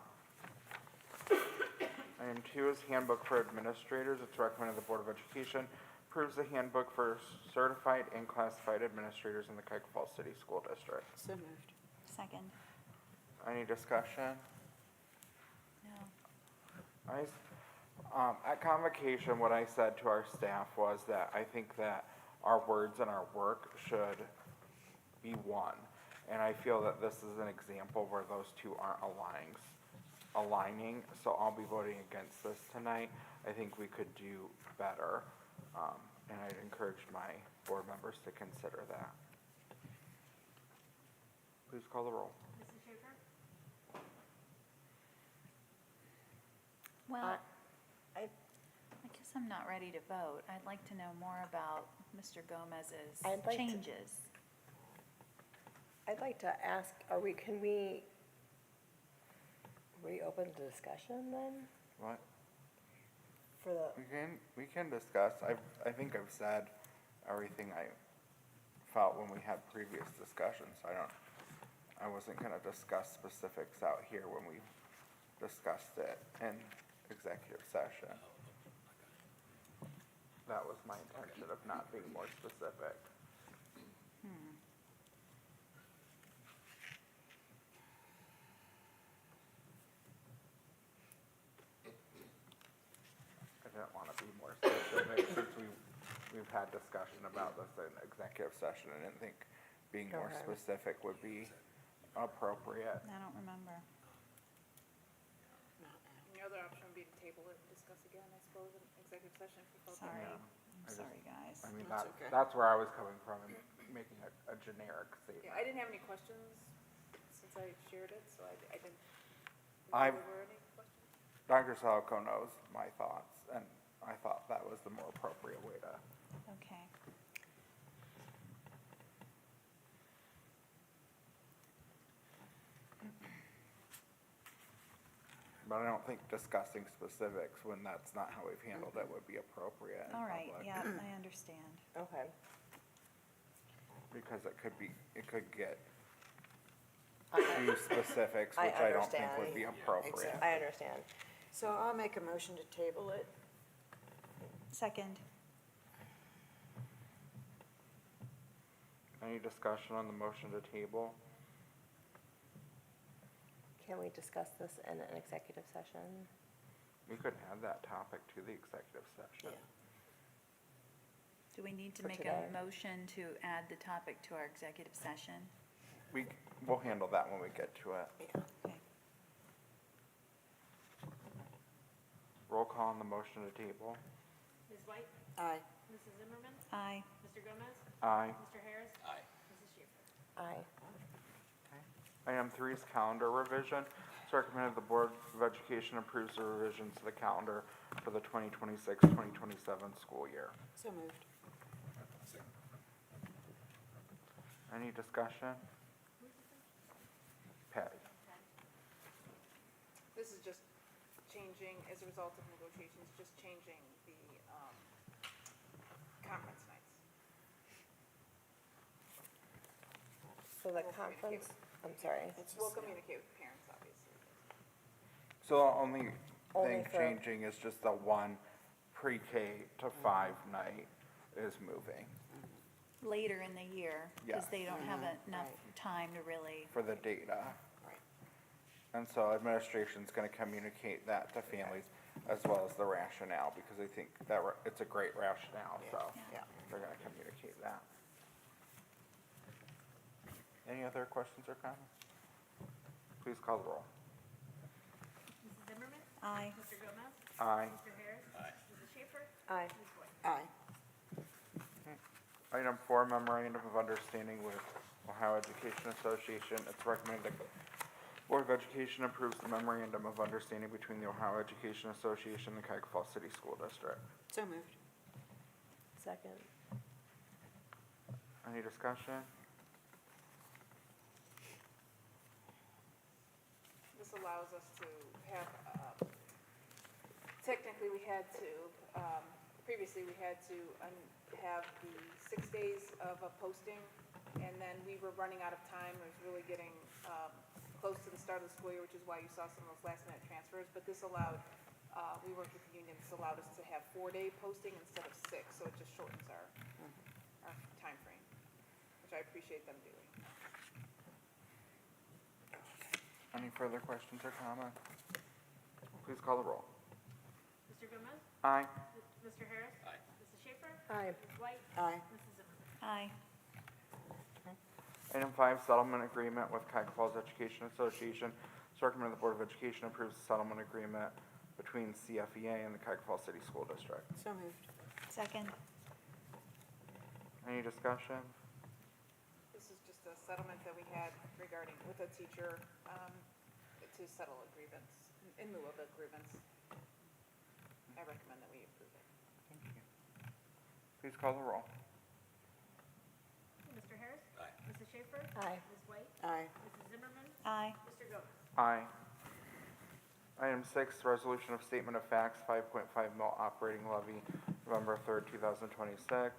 Item 2 is handbook for administrators. It's recommended the Board of Education approves the handbook for certified and classified administrators in the Cuyahoga Falls City School District. So moved. Second. Any discussion? No. At convocation, what I said to our staff was that I think that our words and our work should be one. And I feel that this is an example where those two aren't aligning, so I'll be voting against this tonight. I think we could do better, and I'd encourage my board members to consider that. Please call the roll. Mrs. Schaefer? Well, I- I guess I'm not ready to vote. I'd like to know more about Mr. Gomez's I'd like to- changes. I'd like to ask, can we reopen the discussion then? What? For the, We can discuss. I think I've said everything I felt when we had previous discussions. I wasn't gonna discuss specifics out here when we discussed it in executive session. That was my intention of not being more specific. I didn't want to be more specific since we've had discussion about this in executive session. I didn't think being more Okay. specific would be appropriate. I don't remember. The other option would be to table it and discuss again, I suppose, in executive session if you felt that Sorry. way. I I'm just- sorry, guys. I mean, That's okay. that's where I was coming from in making a generic statement. Yeah, I didn't have any questions since I shared it, so I didn't. I've- There were any questions? Dr. Salco knows my thoughts, and I thought that was the more appropriate way to. Okay. But I don't think discussing specifics when that's not how we've handled it would be appropriate in All right, public. yeah, I understand. okay. Because it could get too specifics, I which I don't think would understand. be appropriate. I understand. So I'll make a motion to table it. Second. Any discussion on the motion to table? Can we discuss this in an executive session? We could add that topic to the executive session. Do we need to For make today. a motion to add the topic to our executive session? We'll handle that when we get to it. Okay. Roll call on the motion to table. Ms. White? Aye. Mrs. Zimmerman? Aye. Mr. Gomez? Aye. Mr. Harris? Aye. Mrs. Schaefer? Aye. Item 3 is calendar revision. It's recommended the Board of Education approves the revisions to the calendar for the 2026-2027 school year. So moved. Any discussion? Patty? This is just changing, as a result of negotiations, just changing the conference nights. So the We'll conference, I'm sorry. We'll communicate with parents, obviously. So the only Only thing for- changing is just the one pre-K to 5 night is moving Later in the year, because Yes. they don't have enough Right. time to really, for the data. Right. And so administration's gonna communicate that to families as well as the rationale, because I think that it's a great rationale, so Yeah. they're gonna communicate that. Any other questions or comments? Please call the roll. Mrs. Zimmerman? aye. Mr. Gomez? Aye. Mr. Harris? Aye. Mrs. Schaefer? Aye. Ms. White? Aye. Item 4, memorandum of understanding with Ohio Education Association. It's recommended the Board of Education approves the memorandum of understanding between the Ohio Education Association and the Cuyahoga Falls City School District. So moved. Second. Any discussion? This allows us to have, technically, we had to, previously, we had to have the 6 days of a posting And then we were running out of time, it was really getting, close to the start of the school year, which is why you saw some of those last minute transfers, but this allowed, we worked with the union, this allowed us to have 4-day posting instead of 6, so it just shortens our timeframe, which I appreciate them doing. Any further questions or comments? Please call the roll. Mr. Gomez? Aye. Mr. Harris? Aye. Mrs. Schaefer? Aye. Ms. White? Aye. Mrs. Zimmerman? Aye. Item 5, settlement agreement with Cuyahoga Falls Education Association. It's recommended the Board of Education approves the settlement agreement between CFEA and the Cuyahoga Falls City School District. So moved. Second. Any discussion? This is just a settlement that we had regarding, with a teacher, to settle a grievance, in lieu of a grievance. I recommend that we approve it. Thank you. Please call the roll. Mr. Harris? Aye. Mrs. Schaefer? Aye. Ms. White? Aye. Mrs. Zimmerman? Aye. Mr. Gomez? Aye. Item 6, resolution of statement of facts, 5.5 mil operating levy, November 3rd, 2026.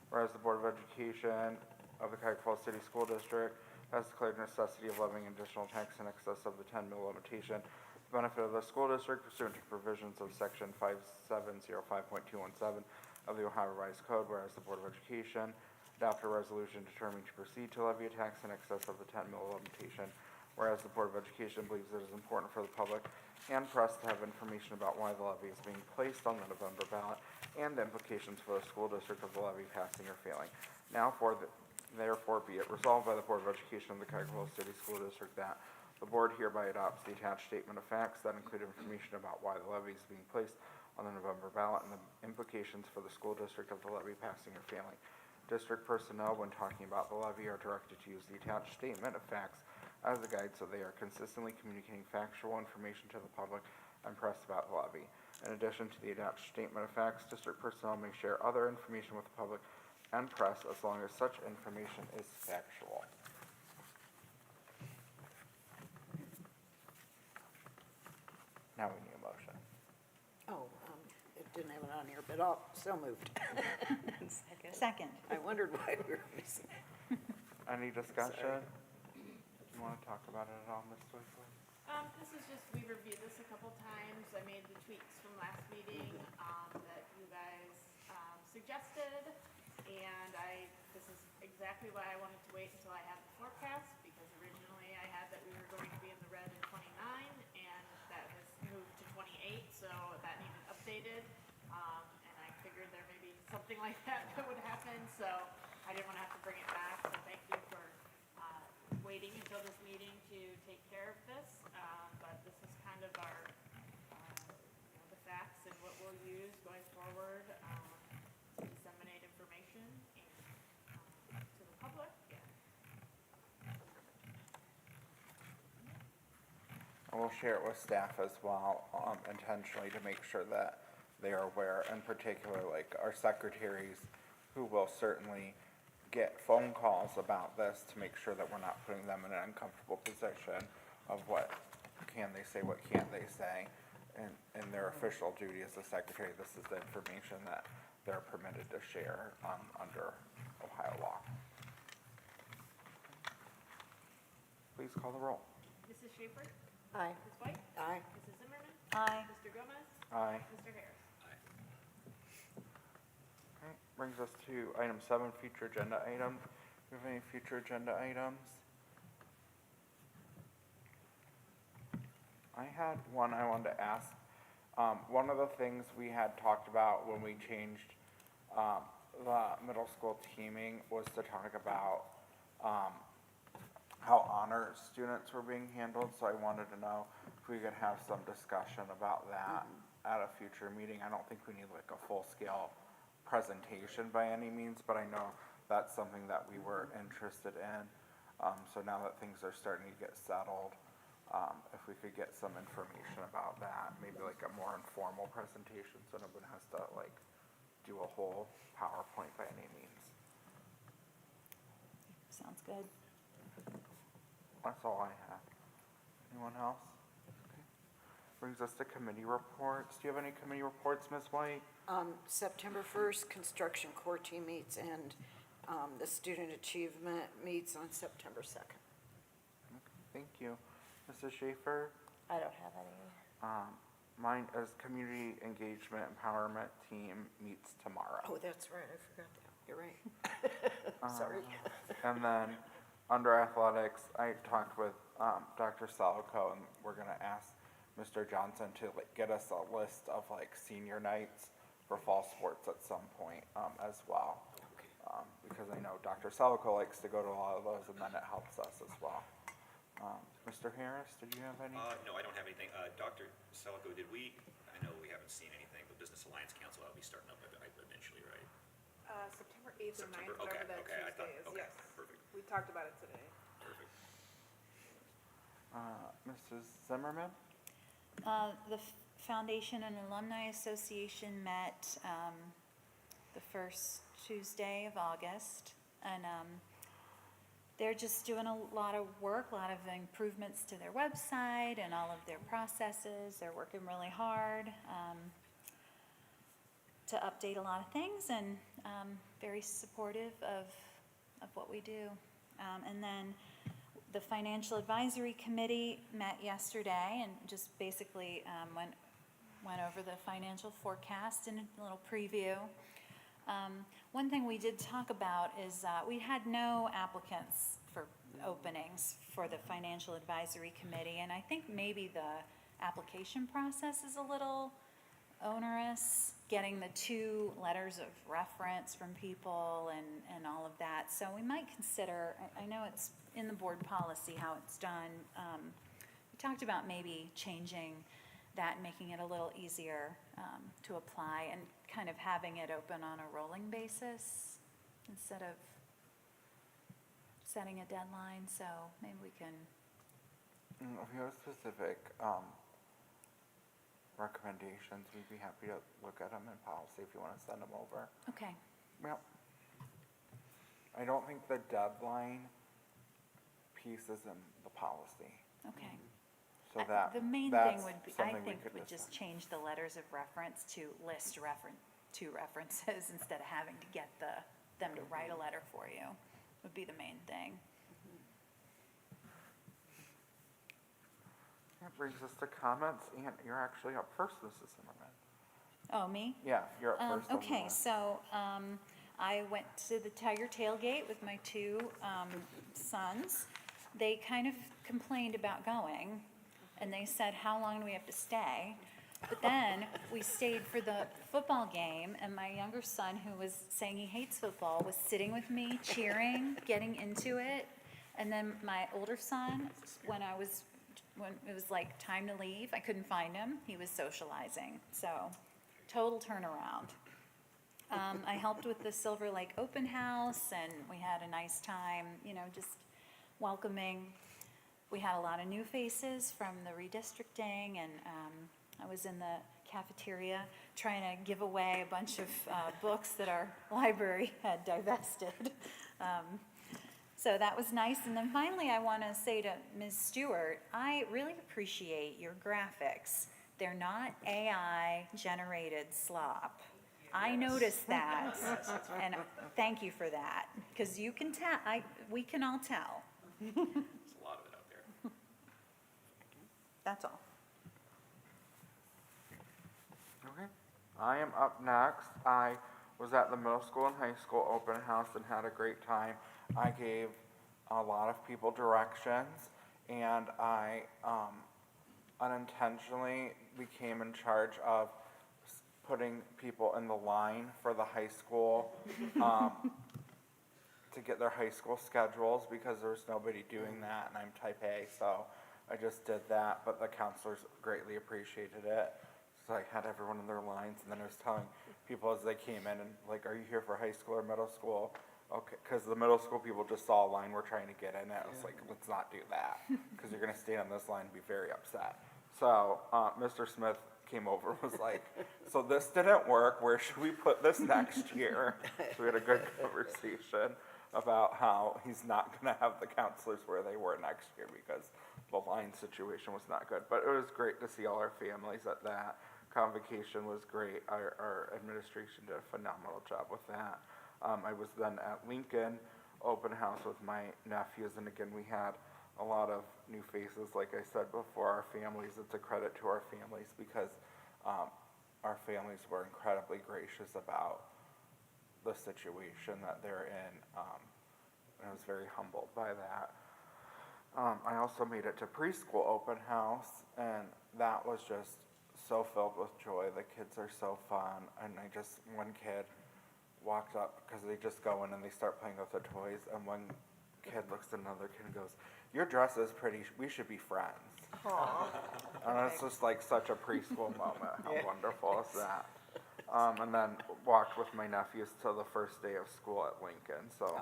Whereas the Board of Education of the Cuyahoga Falls City School District has declared necessity of levying additional tax in excess of the 10 mil limitation for the benefit of the school district pursuant to provisions of section 5705.217 of the Ohio Revised Code. Whereas the Board of Education adopted a resolution determining to proceed to levy a tax in excess of the 10 mil limitation. Whereas the Board of Education believes it is important for the public and press to have information about why the levy is being placed on the November ballot and the implications for the school district of the levy passing or failing. Therefore be it resolved by the Board of Education of the Cuyahoga Falls City School District that the board hereby adopts the attached statement of facts that include information about why the levy is being placed on the November ballot and the implications for the school district of the levy passing or failing. District personnel, when talking about the levy, are directed to use the attached statement of facts as a guide so they are consistently communicating factual information to the public and press about the levy. In addition to the attached statement of facts, district personnel may share other information with the public and press as long as such information is factual. Now we need a motion. Oh, it didn't have it on here, but so moved. Second. I wondered why we were missing. Any discussion? Do you want to talk about it at all, Ms. Blakely? This is just, we reviewed this a couple times. I made the tweaks from last meeting, that you guys, suggested. And this is exactly why I wanted to wait until I had the forecast, because originally I had that we were going to be in the red in 29, and that has moved to 28, so that needed updated. And I figured there may be something like that would happen, so I didn't want to have to bring it back. So thank you for waiting until this meeting to take care of this. But this is kind of our, the facts and what we'll use going forward. To disseminate information and, to the public. And we'll share it with staff as well, intentionally to make sure that they are aware, in particular, like our secretaries, who will certainly get phone calls about this to make sure that we're not putting them in an uncomfortable position of what can they say, what can't they say. And in their official duty as a secretary, this is the information that they're permitted to share under Ohio law. Please call the roll. Mrs. Schaefer? Aye. Ms. White? Aye. Mrs. Zimmerman? Aye. Mr. Gomez? Aye. Mr. Harris? Aye. Okay, brings us to item 7, future agenda items. Do you have any future agenda items? I had one I wanted to ask. One of the things we had talked about when we changed the middle school teaming was to talk about how honor students were being handled, so I wanted to know if we could have some discussion about that at a future meeting. I don't think we need like a full-scale presentation by any means, but I know that's something that we were interested in. So now that things are starting to get settled, if we could get some information about that, maybe like a more informal presentation, so no one has to like do a whole PowerPoint by any means. Sounds good. That's all I have. Anyone else? Okay. Brings us to committee reports. Do you have any committee reports, Ms. White? September 1st, construction core team meets, and The student achievement meets on September 2nd. Thank you. Mrs. Schaefer? I don't have any. Mine is Community Engagement Empowerment Team meets tomorrow. Oh, that's right, I forgot that. You're right. Sorry. And then, under athletics, I talked with Dr. Salico, and we're gonna ask Mr. Johnson to get us a list of senior nights for fall sports at some point as well. Because I know Dr. Salico likes to go to a lot of those, and then it helps us as well. Mr. Harris, did you have any? No, I don't have anything. Dr. Selico, I know we haven't seen anything, but Business Alliance Council, that'll be starting up eventually, right? September 8th or 9th, September, whatever that okay, I thought- Tuesday is, okay, yes. perfect. We talked about it today. Perfect. Mrs. Zimmerman? The Foundation and Alumni Association met the first Tuesday of August, and they're just doing a lot of work, a lot of improvements to their website and all of their processes. They're working really hard to update a lot of things, and very supportive of what we do. And then the Financial Advisory Committee met yesterday and just basically went over the financial forecast and a little preview. One thing we did talk about is we had no applicants for openings for the Financial Advisory Committee, and I think maybe the application process is a little onerous, getting the 2 letters of reference from people and all of that. So we might consider, I know it's in the board policy how it's done. We talked about maybe changing that, making it a little easier to apply, and kind of having it open on a rolling basis instead of setting a deadline. So maybe we can. If you have specific recommendations, we'd be happy to look at them in policy if you want to send them over. Okay. Yep. I don't think the deadline piece is in the policy. Okay. So that, The main that's thing would be, I something we think, could would just decide. change the letters of reference to list 2 references instead of having to get them to write a letter for you, would be the main thing. That brings us to comments, and you're actually up first, Mrs. Zimmerman. Oh, me? Yeah, you're up first. on the Okay, list. so I went to the Tiger Tailgate with my 2 sons. They kind of complained about going, and they said, how long do we have to stay? But then we stayed for the football game, and my younger son, who was saying he hates football, was sitting with me, cheering, getting into it. And then my older son, when it was like time to leave, I couldn't find him. He was socializing. So, total turnaround. I helped with the Silver Lake Open House, and we had a nice time, just welcoming. We had a lot of new faces from the redistricting, and I was in the cafeteria trying to give away a bunch of books that our library had divested. So that was nice. And then finally, I want to say to Ms. Stewart, I really appreciate your graphics. They're not AI-generated slop. I noticed that, and thank you for that, because you can tell, we can all tell. There's a lot of it out there. That's all. Okay. I am up next. I was at the middle school and high school open house and had a great time. I gave a lot of people directions, and I unintentionally became in charge of putting people in the line for the high school to get their high school schedules, because there was nobody doing that, and I'm type A, so I just did that, but the counselors greatly appreciated it. So I had everyone in their lines, and then I was telling people as they came in, and are you here for high school or middle school? Okay, because the middle school people just saw a line we're trying to get in it. I was like, let's not do that, because you're gonna stand on this line and be very upset. So, Mr. Smith came over and was like, so this didn't work, where should we put this next year? So we had a good conversation about how he's not gonna have the counselors where they were next year, because the line situation was not good. But it was great to see all our families at that. Convocation was great. Our administration did a phenomenal job with that. I was then at Lincoln open house with my nephews, and again, we had a lot of new faces. Like I said before, our families, it's a credit to our families because our families were incredibly gracious about the situation that they're in, and I was very humbled by that. I also made it to preschool open house, and that was just so filled with joy. The kids are so fun, and one kid walked up, because they just go in and they start playing with the toys, and one kid looks at another kid and goes, "Your dress is pretty, we should be friends." And it's just like such a preschool moment. How wonderful is that? And then walked with my nephews to the first day of school at Lincoln, so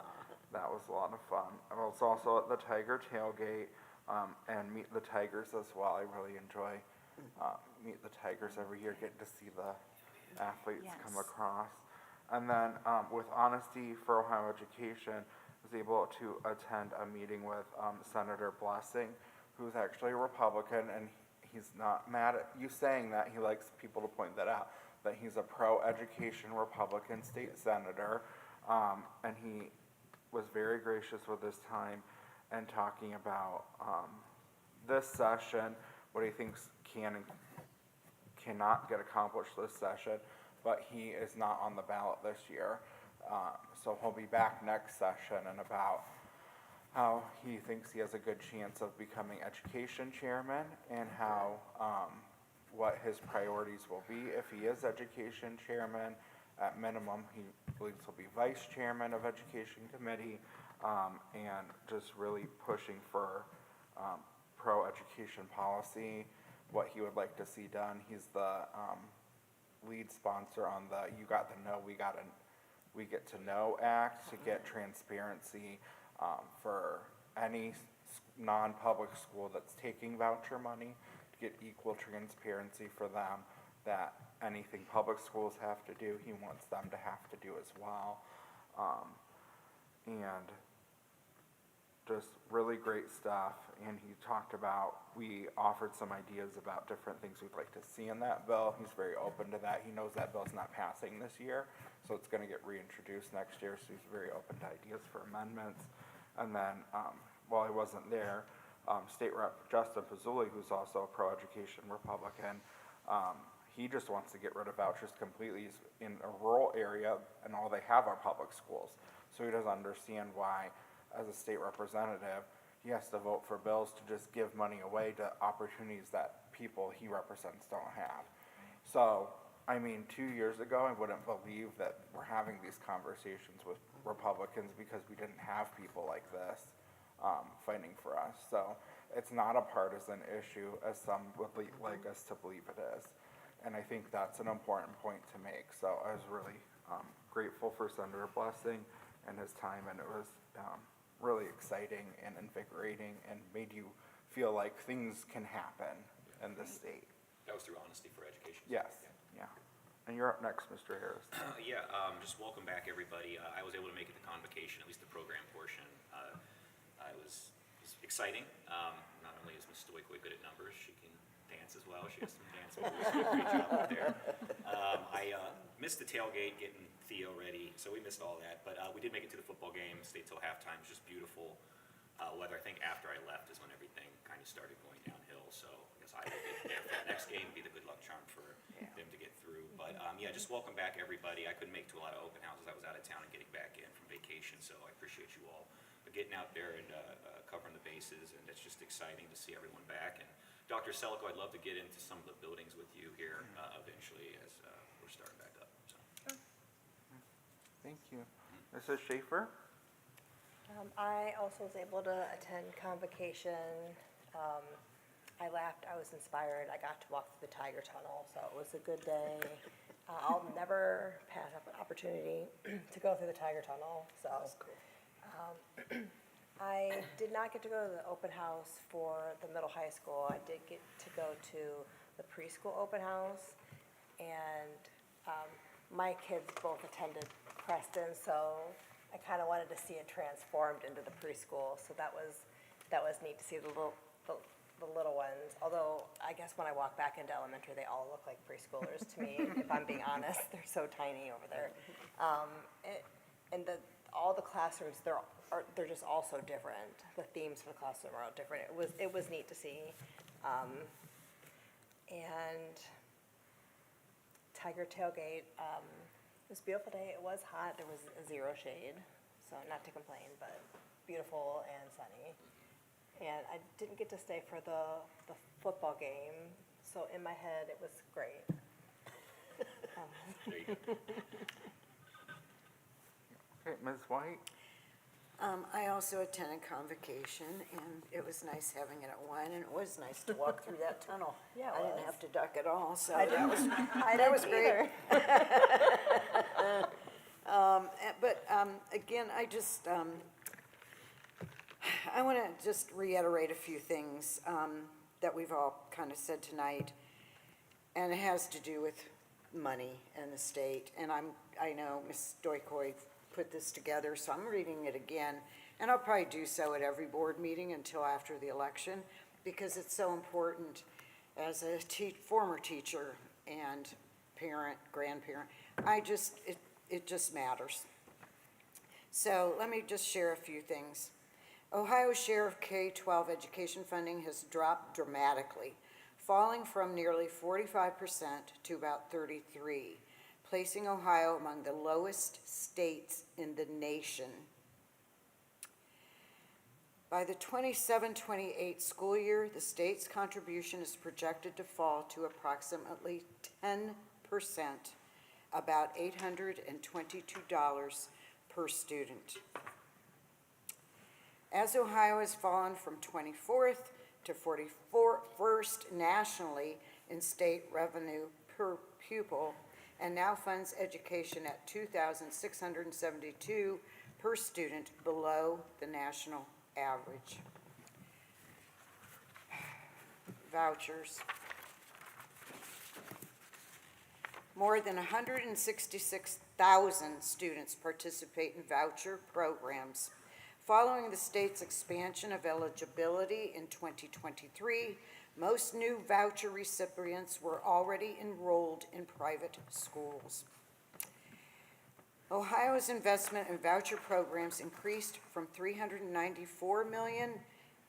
that was a lot of fun. I was also at the Tiger tailgate, and Meet the Tigers as well. I really enjoy Meet the Tigers every year, getting to see the athletes come Yes. across. And then with Honesty for Ohio Education, I was able to attend a meeting with Senator Blessing, who's actually a Republican, and he's not mad at you saying that. He likes people to point that out, that he's a pro-education Republican state senator, and he was very gracious with his time and talking about this session, what he thinks can and cannot get accomplished this session, but he is not on the ballot this year. So he'll be back next session, and about how he thinks he has a good chance of becoming education chairman, and how what his priorities will be if he is education chairman. At minimum, he believes he'll be vice chairman of education committee, and just really pushing for pro-education policy, what he would like to see done. He's the lead sponsor on the You Got to Know, We Get to Know Act to get transparency for any non-public school that's taking voucher money, to get equal transparency for them, that anything public schools have to do, he wants them to have to do as well. And just really great stuff. And he talked about, we offered some ideas about different things we'd like to see in that bill. He's very open to that. He knows that bill's not passing this year, so it's gonna get reintroduced next year, so he's very open to ideas for amendments. And then, while I wasn't there, State Rep Justin Pizzulli, who's also a pro-education Republican, he just wants to get rid of vouchers completely. He's in a rural area, and all they have are public schools. So he doesn't understand why, as a state representative, he has to vote for bills to just give money away to opportunities that people he represents don't have. So, I mean, 2 years ago, I wouldn't believe that we're having these conversations with Republicans because we didn't have people like this fighting for us. So it's not a partisan issue, as some would like us to believe it is. And I think that's an important point to make. So I was really grateful for Senator Blessing and his time, and it was really exciting and invigorating, and made you feel like things can happen in this state. That was through Honesty for Education. Yes, yeah. And you're up next, Mr. Harris. Yeah, just welcome back, everybody. I was able to make it to convocation, at least the program portion. It was exciting. Not only is Ms. Stoikoi good at numbers, she can dance as well. She has some dance moves. She did a great job up there. I missed the tailgate getting Theo ready, so we missed all that. But we did make it to the football game, stayed till halftime. It was just beautiful weather. I think after I left is when everything kind of started going downhill. So I guess I will get there for the next game, be the good luck charm for them to get through. But yeah, just welcome back, everybody. I couldn't make to a lot of open houses. I was out of town and getting back in from vacation, so I appreciate you all getting out there and covering the bases, and it's just exciting to see everyone back. And Dr. Selico, I'd love to get into some of the buildings with you here eventually as we're starting back up. So. Thank you. Mrs. Schaefer? I also was able to attend convocation. I laughed, I was inspired, I got to walk through the Tiger Tunnel, so it was a good day. I'll never pass up an opportunity to go through the Tiger Tunnel, so. I did not get to go to the open house for the middle high school. I did get to go to the preschool open house, and my kids both attended Preston, so I kind of wanted to see it transformed into the preschool, so that was neat to see the little ones. Although I guess when I walk back into elementary, they all look like preschoolers to me. If I'm being honest, they're so tiny over there. and all the classrooms, they're just all so different. The themes for the classroom are all different. It was neat to see. And Tiger Tailgate, it was a beautiful day. It was hot. There was zero shade, so not to complain, but beautiful and sunny. And I didn't get to stay for the football game, so in my head, it was great. There you go. Okay, Ms. White? I also attended convocation, and it was nice having it at 1, and it was nice to walk through that tunnel. Yeah, it I didn't was. have to duck at all, so I that didn't, was, I that was didn't great. either. But again, I want to just reiterate a few things that we've all kind of said tonight, and it has to do with money and the state. And I know Ms. Stoikoi put this together, so I'm reading it again, and I'll probably do so at every board meeting until after the election, because it's so important as a former teacher and parent, grandparent. It just matters. So let me just share a few things. Ohio's share of K-12 education funding has dropped dramatically, falling from nearly 45% to about 33%, placing Ohio among the lowest states in the nation. By the 27-28 school year, the state's contribution is projected to fall to approximately 10%, about $822 per student. As Ohio has fallen from 24th to 41st nationally in state revenue per pupil, and now funds education at $2,672 per student, below the national average. Vouchers. More than 166,000 students participate in voucher programs. Following the state's expansion of eligibility in 2023, most new voucher recipients were already enrolled in private schools. Ohio's investment in voucher programs increased from $394 million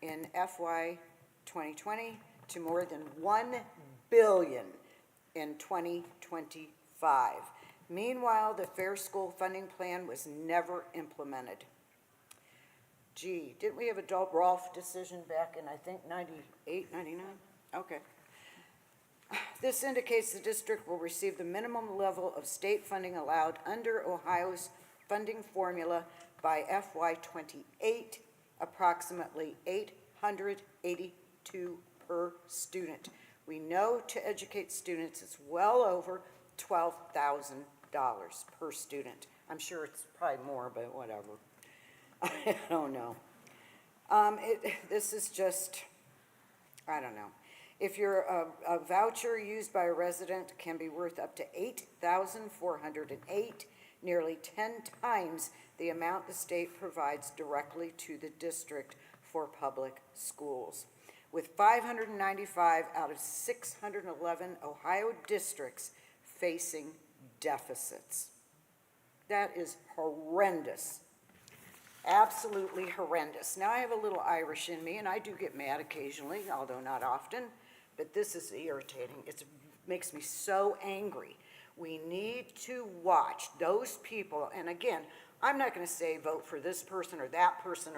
in FY 2020 to more than $1 billion in 2025. Meanwhile, the Fair School Funding Plan was never implemented. Gee, didn't we have a Rolfe decision back in, I think, 98, 99? Okay. This indicates the district will receive the minimum level of state funding allowed under Ohio's funding formula by FY '28, approximately $882 per student. We know to educate students it's well over $12,000 per student. I'm sure it's probably more, but whatever. I don't know. This is just, I don't know. If a voucher used by a resident can be worth up to $8,408, nearly 10 times the amount the state provides directly to the district for public schools. With 595 out of 611 Ohio districts facing deficits. That is horrendous. Absolutely horrendous. Now, I have a little Irish in me, and I do get mad occasionally, although not often, but this is irritating. It makes me so angry. We need to watch those people, and again, I'm not going to say vote for this person or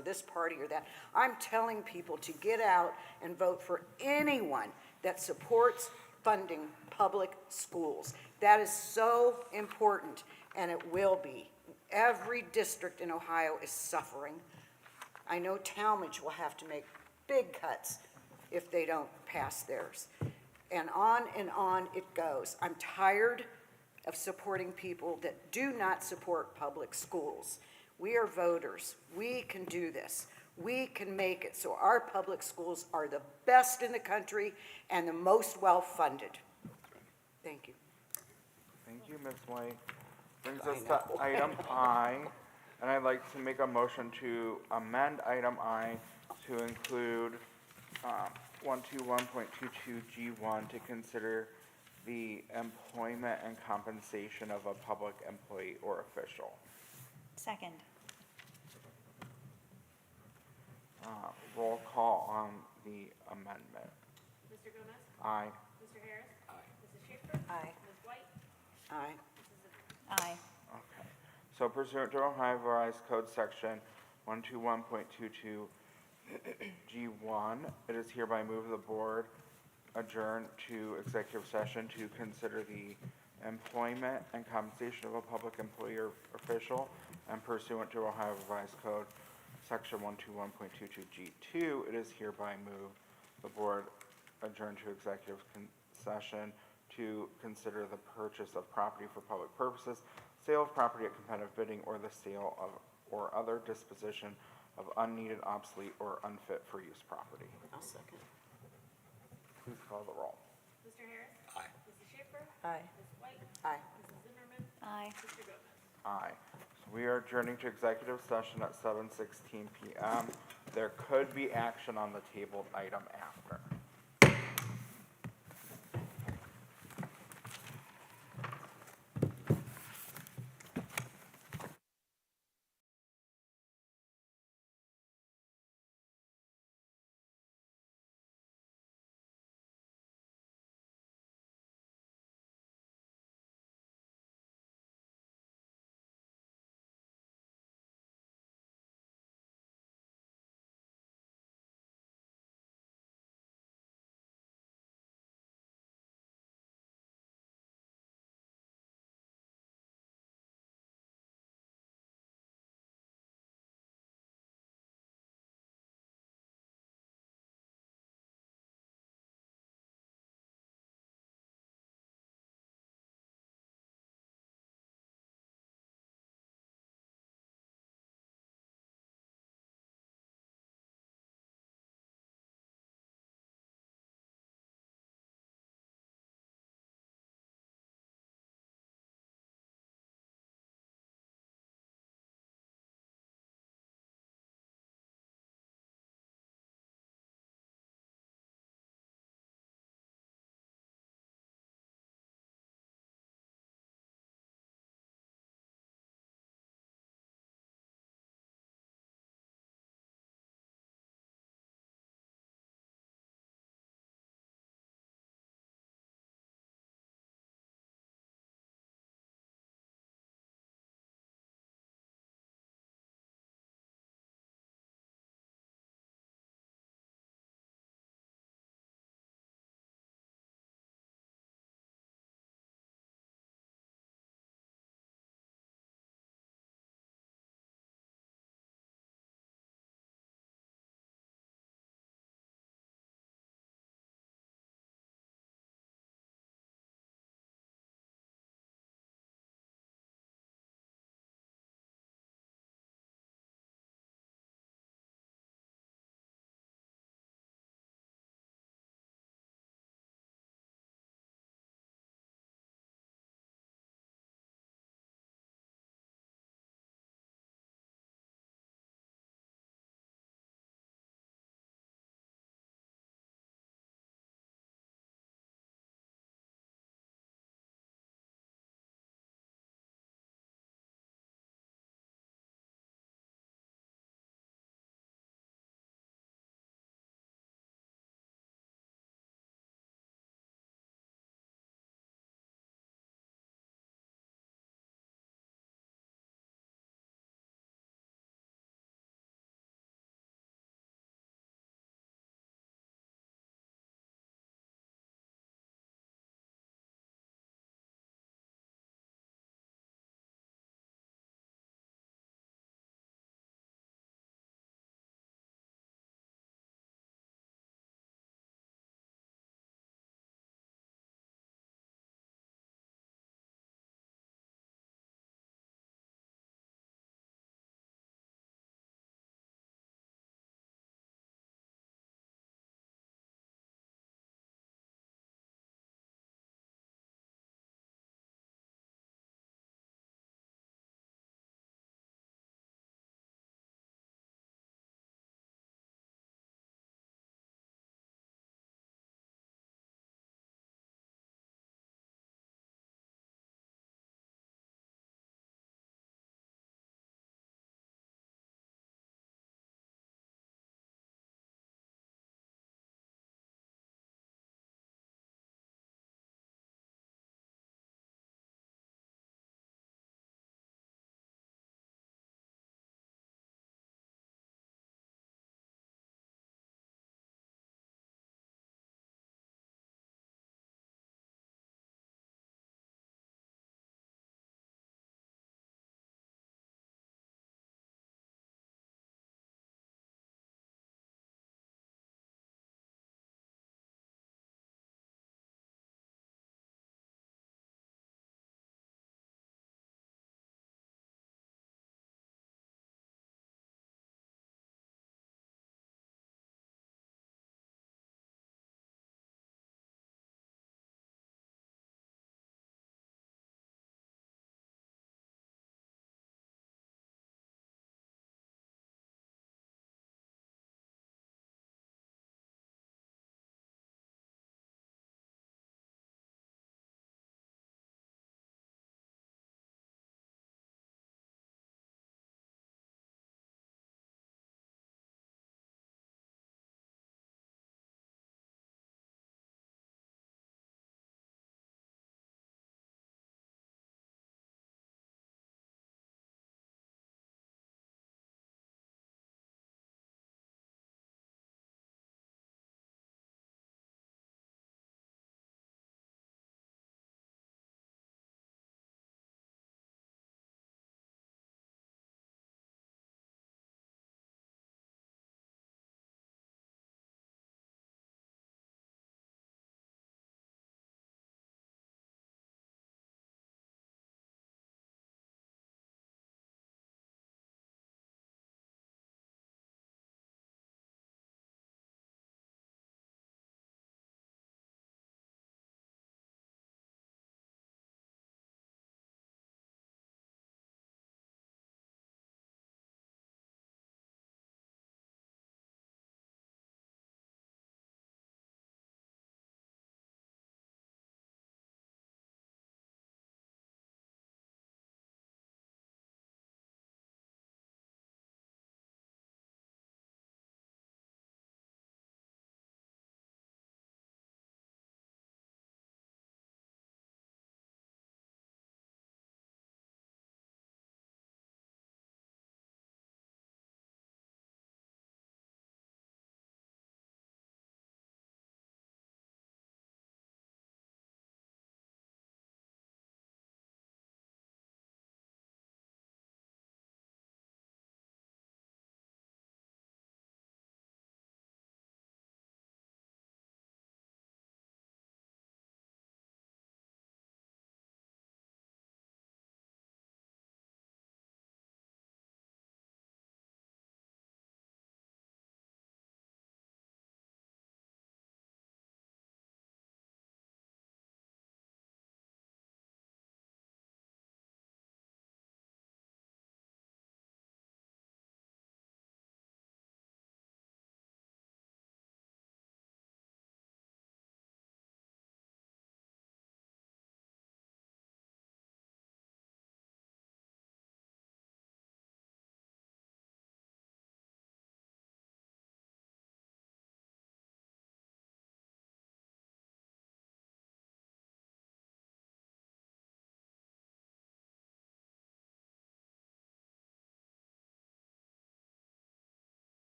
this party or that. I'm telling people to get out and vote for anyone that supports funding public schools. That is so important, and it will be. Every district in Ohio is suffering. I know Talmadge will have to make big cuts if they don't pass theirs. And on it goes. I'm tired of supporting people that do not support public schools. We are voters. We can do this. We can make it so our public schools are the best in the country and the most well-funded. Thank you. Thank you, Ms. White. Brings us to item I, and I'd like to make a motion to amend item I to include 121.22G1 to consider the employment and compensation of a public employee or official. Second. Roll call on the amendment. Mr. Gomez? Aye. Mr. Harris? Aye. Mrs. Schaefer? Aye. Ms. White? Aye. Mrs. Zimmerman? Aye. Okay. So pursuant to Ohio Revised Code Section 121.22 G1, it is hereby moved the board adjourn to executive session to consider the employment and compensation of a public employee or official, and pursuant to Ohio Revised Code Section 121.22 G2, it is hereby moved the board adjourn to executive session to consider the purchase of property for public purposes, sale of property at competitive bidding, or the sale of or other disposition of unneeded, obsolete, or unfit for use property. I'll second. Please call the roll. Mr. Harris? Aye. Mrs. Schaefer? Aye. Ms. White? Aye. Mrs. Zimmerman? Aye. Mr. Gomez? Aye. So we are adjourning to executive session at 7:16 PM. There could be action on the tabled item after.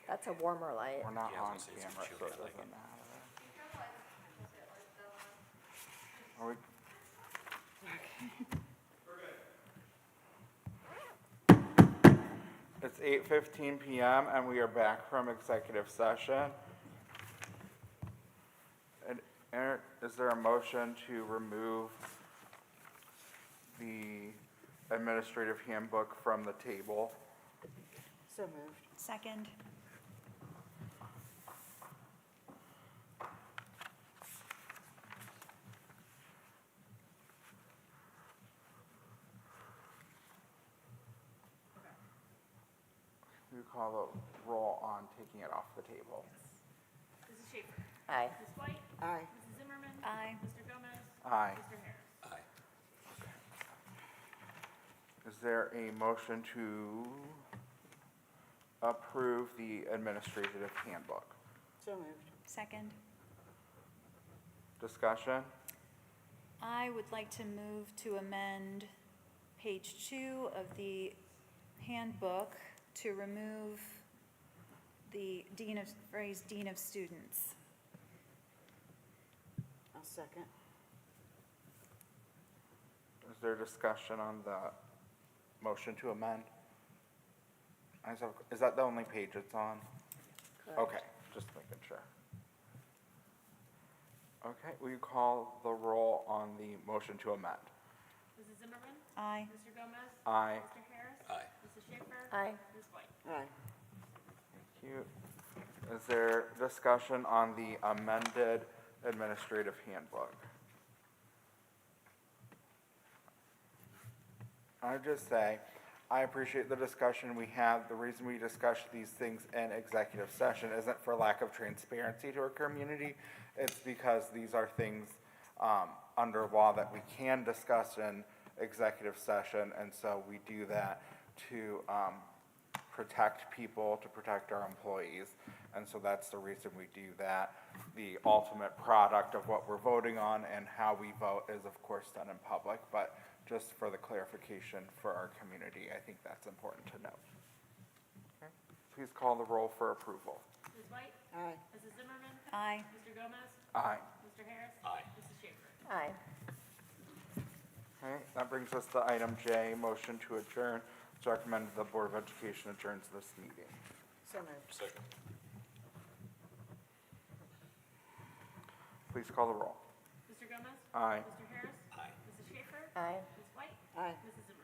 That's a warmer light. We're not Yeah, I on was gonna say it's camera, super so it chilly, I like doesn't it. matter. Are we? It's 8:15 PM and we are back from executive session. And Eric, is there a motion to remove the administrative handbook from the table? So moved. Second. We call the roll on taking it off the table. Mrs. Schaefer? Aye. Ms. White? Aye. Mrs. Zimmerman? Aye. Mr. Gomez? Aye. Mr. Harris? Aye. Is there a motion to approve the administrative handbook? So moved. Second. Discussion? I would like to move to amend page 2 of the handbook to remove the phrase dean of students. I'll second. Is there discussion on the motion to amend? Is that the only page it's on? Okay, just making sure. Okay, will you call the roll on the motion to amend? Mrs. Zimmerman? Aye. Mr. Gomez? Aye. Mr. Harris? Aye. Mrs. Schaefer? Aye. Ms. White? Aye. Thank you. Is there discussion on the amended administrative handbook? I would just say, I appreciate the discussion we have. The reason we discuss these things in executive session isn't for lack of transparency to our community. It's because these are things under law that we can discuss in executive session, and so we do that to protect people, to protect our employees, and so that's the reason we do that. The ultimate product of what we're voting on and how we vote is of course done in public, but just for the clarification for our community, I think that's important to note. Okay. Please call the roll for approval. Ms. White? Aye. Mrs. Zimmerman? Aye. Mr. Gomez? Aye. Mr. Harris? Aye. Mrs. Schaefer? Aye. Okay, that brings us to item J, motion to adjourn. It's recommended the Board of Education adjourns this meeting. So moved. Second. Please call the roll. Mr. Gomez? Aye. Mr. Harris? Aye. Mrs. Schaefer? Aye. Ms. White? Aye. Mrs. Zimmerman?